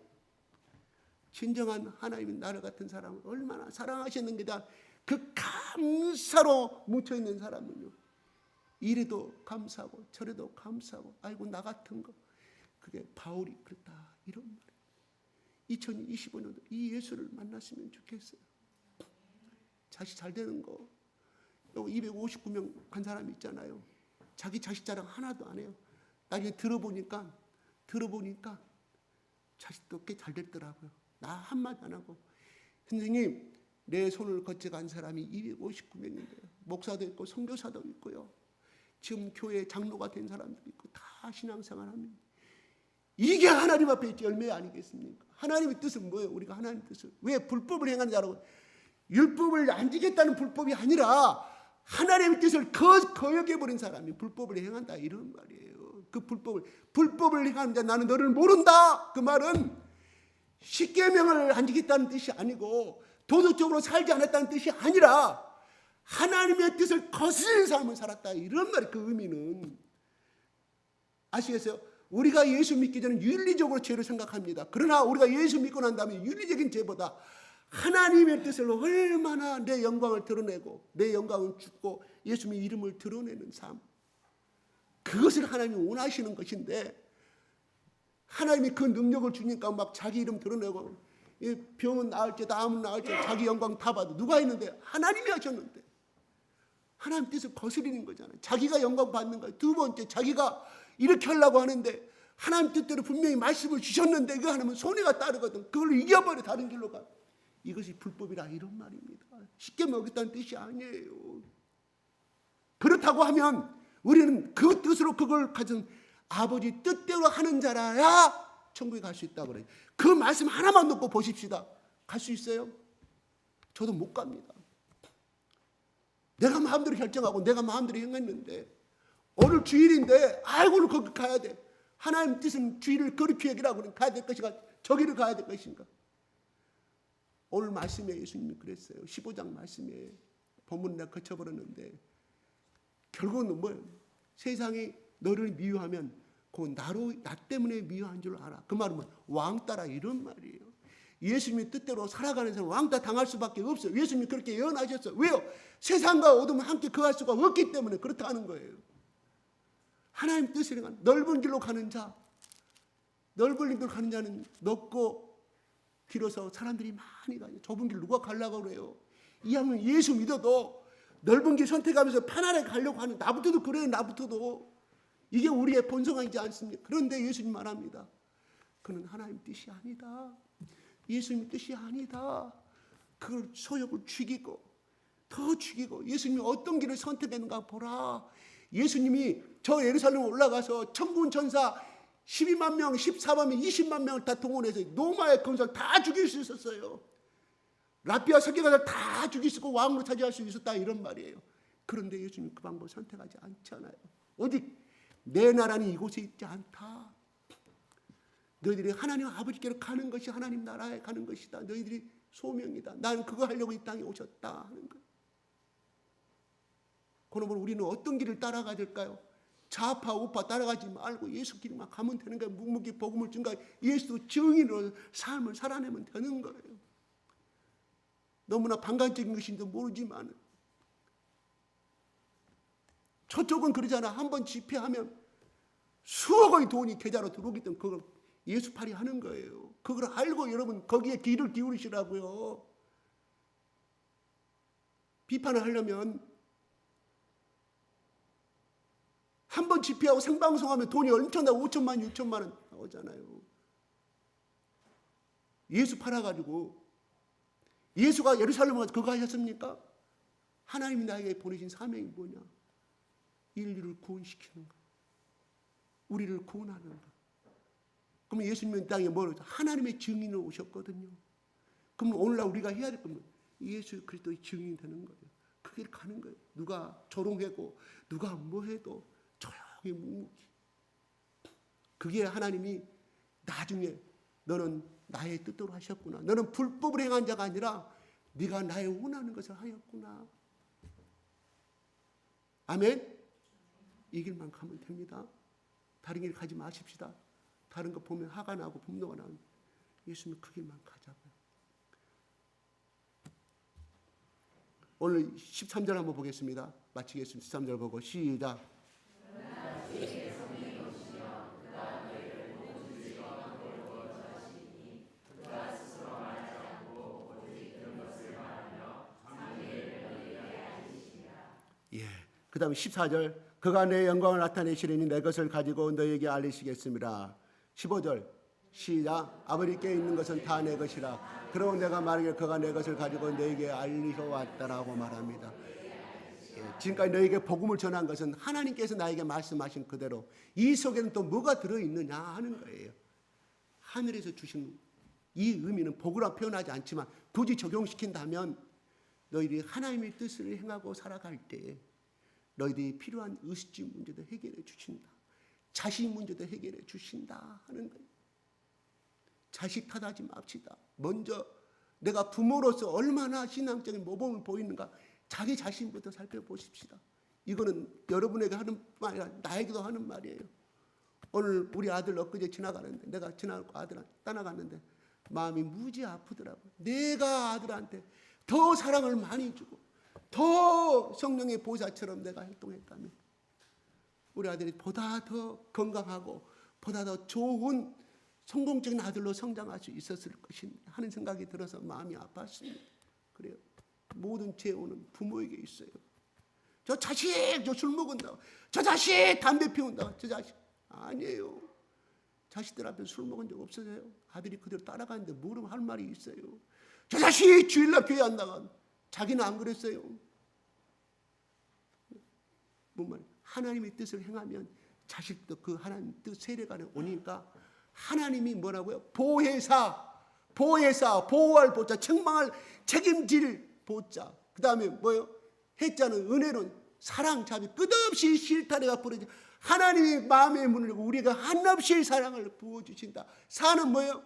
진정한 하나님의 나를 같은 사람을 얼마나 사랑하셨는지에 대한 그 감사로 묻혀있는 사람은요. 이래도 감사하고 저래도 감사하고 아이고 나 같은 거. 그게 바울이 그랬다. 이런 말이에요. 2025년도 이 예수를 만났으면 좋겠어요. 자식 잘 되는 거. 259명 간 사람이 있잖아요. 자기 자식 자랑 하나도 안 해요. 나중에 들어보니까 자식도 꽤 잘 됐더라고요. 나 한마디 안 하고. 선생님 내 손을 거쳐간 사람이 259명인데요. 목사도 있고 선교사도 있고요. 지금 교회 장로가 된 사람도 있고 다 신앙생활합니다. 이게 하나님 앞에 열매 아니겠습니까? 하나님의 뜻은 뭐예요? 우리가 하나님 뜻을 왜 불법을 행하는 자라고 율법을 안 지켰다는 불법이 아니라 하나님의 뜻을 거역해버린 사람이 불법을 행한다 이런 말이에요. 그 불법을 행하는 자 나는 너를 모른다. 그 말은 십계명을 안 지켰다는 뜻이 아니고 도덕적으로 살지 않았다는 뜻이 아니라 하나님의 뜻을 거스르는 삶을 살았다 이런 말이 그 의미는. 아시겠어요? 우리가 예수 믿기 전에 윤리적으로 죄를 생각합니다. 그러나 우리가 예수 믿고 난 다음에 윤리적인 죄보다 하나님의 뜻을 얼마나 내 영광을 드러내고 내 영광을 죽고 예수님의 이름을 드러내는 삶, 그것을 하나님이 원하시는 것인데 하나님이 그 능력을 주니까 막 자기 이름 드러내고 병은 나을지 암은 나을지 자기 영광 다 받아. 누가 했는데? 하나님이 하셨는데. 하나님 뜻을 거스리는 거잖아요. 자기가 영광 받는 거예요. 두 번째 자기가 이렇게 하려고 하는데 하나님 뜻대로 분명히 말씀을 주셨는데 그거 하면 손해가 따르거든. 그걸 이겨버려 다른 길로 가. 이것이 불법이라 이런 말입니다. 쉽게 먹겠다는 뜻이 아니에요. 그렇다고 하면 우리는 그 뜻으로 그걸 가진 아버지 뜻대로 하는 자라야 천국에 갈 수 있다고 그래요. 그 말씀 하나만 놓고 보십시다. 갈 수 있어요? 저도 못 갑니다. 내가 마음대로 결정하고 내가 마음대로 행했는데 오늘 주일인데 아이고 오늘 거기 가야 돼. 하나님 뜻은 주일을 거리피 여기라고 가야 될 것인가 저기를 가야 될 것인가. 오늘 말씀에 예수님이 그랬어요. 15장 말씀에 본문을 내가 거쳐버렸는데 결국은 뭐예요? 세상이 너를 미워하면 그 나 때문에 미워한 줄 알아. 그 말은 뭐 왕따라 이런 말이에요. 예수님의 뜻대로 살아가는 사람은 왕따 당할 수밖에 없어요. 예수님이 그렇게 예언하셨어요. 왜요? 세상과 어둠은 함께 거할 수가 없기 때문에 그렇다는 거예요. 하나님 뜻을 행한 넓은 길로 가는 자, 넓은 길로 가는 자는 넓고 길어서 사람들이 많이 가요. 좁은 길 누가 가려고 그래요? 이왕이면 예수 믿어도 넓은 길 선택하면서 편안하게 가려고 하는 나부터도 그래요. 나부터도. 이게 우리의 본성이지 않습니까? 그런데 예수님 말합니다. 그는 하나님 뜻이 아니다. 예수님 뜻이 아니다. 그걸 소욕을 죽이고 더 죽이고 예수님이 어떤 길을 선택했는가 보라. 예수님이 저 예루살렘 올라가서 천군 천사 12만 명, 14만 명, 20만 명을 다 동원해서 로마의 군사를 다 죽일 수 있었어요. 라피아 석계가를 다 죽일 수 있고 왕으로 차지할 수 있었다 이런 말이에요. 그런데 예수님이 그 방법을 선택하지 않잖아요. 오직 내 나라는 이곳에 있지 않다. 너희들이 하나님 아버지께로 가는 것이 하나님 나라에 가는 것이다. 너희들이 소명이다. 나는 그거 하려고 이 땅에 오셨다 하는 거예요. 그러면 우리는 어떤 길을 따라가야 될까요? 좌파 우파 따라가지 말고 예수 길만 가면 되는 거예요. 묵묵히 복음을 증거해 예수 증인으로 삶을 살아내면 되는 거예요. 너무나 반감적인 것인지 모르지만 저쪽은 그러잖아. 한번 집회하면 수억의 돈이 계좌로 들어오기 때문에 그걸 예수팔이 하는 거예요. 그걸 알고 여러분 거기에 귀를 기울이시라고요. 비판을 하려면 한 번 집회하고 생방송하면 돈이 엄청나고 5천만 6천만 원 나오잖아요. 예수 팔아가지고 예수가 예루살렘 가서 그거 하셨습니까? 하나님이 나에게 보내신 사명이 뭐냐? 인류를 구원시키는 거. 우리를 구원하는 거. 그럼 예수님은 땅에 뭐라고 하나님의 증인으로 오셨거든요. 그럼 오늘날 우리가 해야 될 건 예수 그리스도의 증인이 되는 거예요. 그 길 가는 거예요. 누가 조롱하고 누가 뭐 해도 조용히 묵묵히. 그게 하나님이 나중에 너는 나의 뜻대로 하셨구나. 너는 불법을 행한 자가 아니라 네가 나의 원하는 것을 하였구나. 아멘. 이 길만 가면 됩니다. 다른 길 가지 마십시다. 다른 거 보면 화가 나고 분노가 나는 예수님 그 길만 가자고요. 오늘 13절 한번 보겠습니다. 마치겠습니다. 13절 보고 시작. 예. 그 다음에 14절 그가 내 영광을 나타내시리니 내 것을 가지고 너에게 알리시겠습니다. 15절 시작. 아버지께 있는 것은 다 내 것이라. 그러고 내가 말하기를 그가 내 것을 가지고 너에게 알리셔왔다라고 말합니다. 예, 지금까지 너에게 복음을 전한 것은 하나님께서 나에게 말씀하신 그대로 이 속에는 또 뭐가 들어있느냐 하는 거예요. 하늘에서 주신 이 의미는 복으로 표현하지 않지만 굳이 적용시킨다면 너희들이 하나님의 뜻을 행하고 살아갈 때 너희들이 필요한 의식주 문제도 해결해 주신다. 자식 문제도 해결해 주신다 하는 거예요. 자식 탓하지 맙시다. 먼저 내가 부모로서 얼마나 신앙적인 모범을 보이는가 자기 자신부터 살펴보십시다. 이거는 여러분에게 하는 말이 아니라 나에게도 하는 말이에요. 오늘 우리 아들 엊그제 지나가는데 내가 지나가고 아들 떠나갔는데 마음이 무지 아프더라고요. 내가 아들한테 더 사랑을 많이 주고 더 성령의 보좌처럼 내가 활동했다면 우리 아들이 보다 더 건강하고 보다 더 좋은 성공적인 아들로 성장할 수 있었을 것인가 하는 생각이 들어서 마음이 아팠습니다. 그래요. 모든 죄오는 부모에게 있어요. 저 자식 저 술 먹은다. 저 자식 담배 피운다. 저 자식 아니에요. 자식들 앞에 술 먹은 적 없으세요? 아들이 그대로 따라가는데 뭐라고 할 말이 있어요? 저 자식이 주일날 교회 안 나가. 자기는 안 그랬어요. 뭔 말이에요? 하나님의 뜻을 행하면 자식도 그 하나님 뜻 세례가 오니까 하나님이 뭐라고요? 보혜사, 보호할 보자, 책망할 책임질 보자. 그 다음에 뭐요? 해자는 은혜론, 사랑, 자비, 끝없이 실타래가 부러져. 하나님이 마음의 문을 열고 우리가 한없이 사랑을 부어주신다. 사는 뭐예요?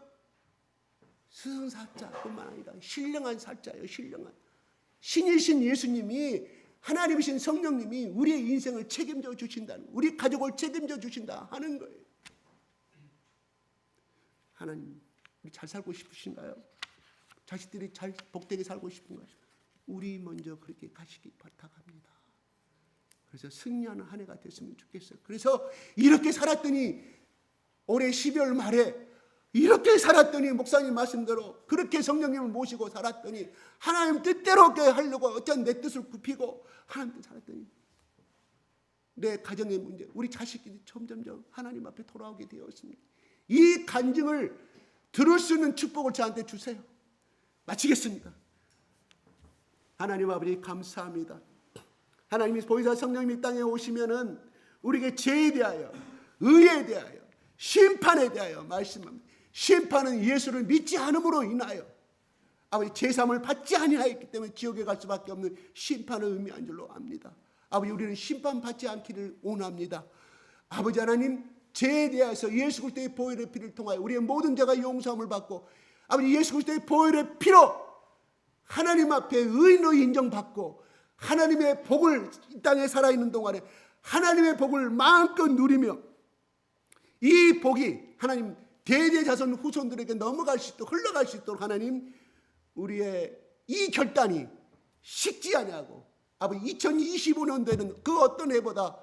스승사자뿐만 아니라 신령한 사자예요. 신령한. 신이신 예수님이, 하나님이신 성령님이 우리의 인생을 책임져 주신다는, 우리 가족을 책임져 주신다 하는 거예요. 하나님, 우리 잘 살고 싶으신가요? 자식들이 잘 복되게 살고 싶은가요? 우리 먼저 그렇게 가시기 바랍니다. 그래서 승리하는 한 해가 됐으면 좋겠어요. 그래서 이렇게 살았더니 올해 12월 말에 이렇게 살았더니 목사님 말씀대로 그렇게 성령님을 모시고 살았더니 하나님 뜻대로 하려고 어쩐 내 뜻을 굽히고 하나님 뜻 살았더니 내 가정의 문제, 우리 자식들이 점점점 하나님 앞에 돌아오게 되었습니다. 이 간증을 들을 수 있는 축복을 저한테 주세요. 마치겠습니다. 하나님 아버지 감사합니다. 하나님이 보혜사 성령님이 땅에 오시면은 우리에게 죄에 대하여, 의에 대하여, 심판에 대하여 말씀합니다. 심판은 예수를 믿지 않음으로 인하여 아버지 제사함을 받지 아니하였기 때문에 지옥에 갈 수밖에 없는 심판을 의미한 줄로 압니다. 아버지 우리는 심판받지 않기를 원합니다. 아버지 하나님 죄에 대해서 예수 그리스도의 보혈의 피를 통하여 우리의 모든 죄가 용서함을 받고 아버지 예수 그리스도의 보혈의 피로 하나님 앞에 의인으로 인정받고 하나님의 복을 이 땅에 살아있는 동안에 하나님의 복을 마음껏 누리며 이 복이 하나님 대대자손 후손들에게 넘어갈 수 있도록 흘러갈 수 있도록 하나님 우리의 이 결단이 식지 아니하고 아버지 2025년도에는 그 어떤 해보다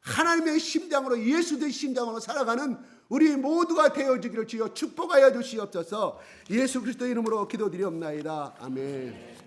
하나님의 심장으로 예수의 심장으로 살아가는 우리 모두가 되어주기를 주여 축복하여 주시옵소서. 예수 그리스도의 이름으로 기도드리옵나이다. 아멘.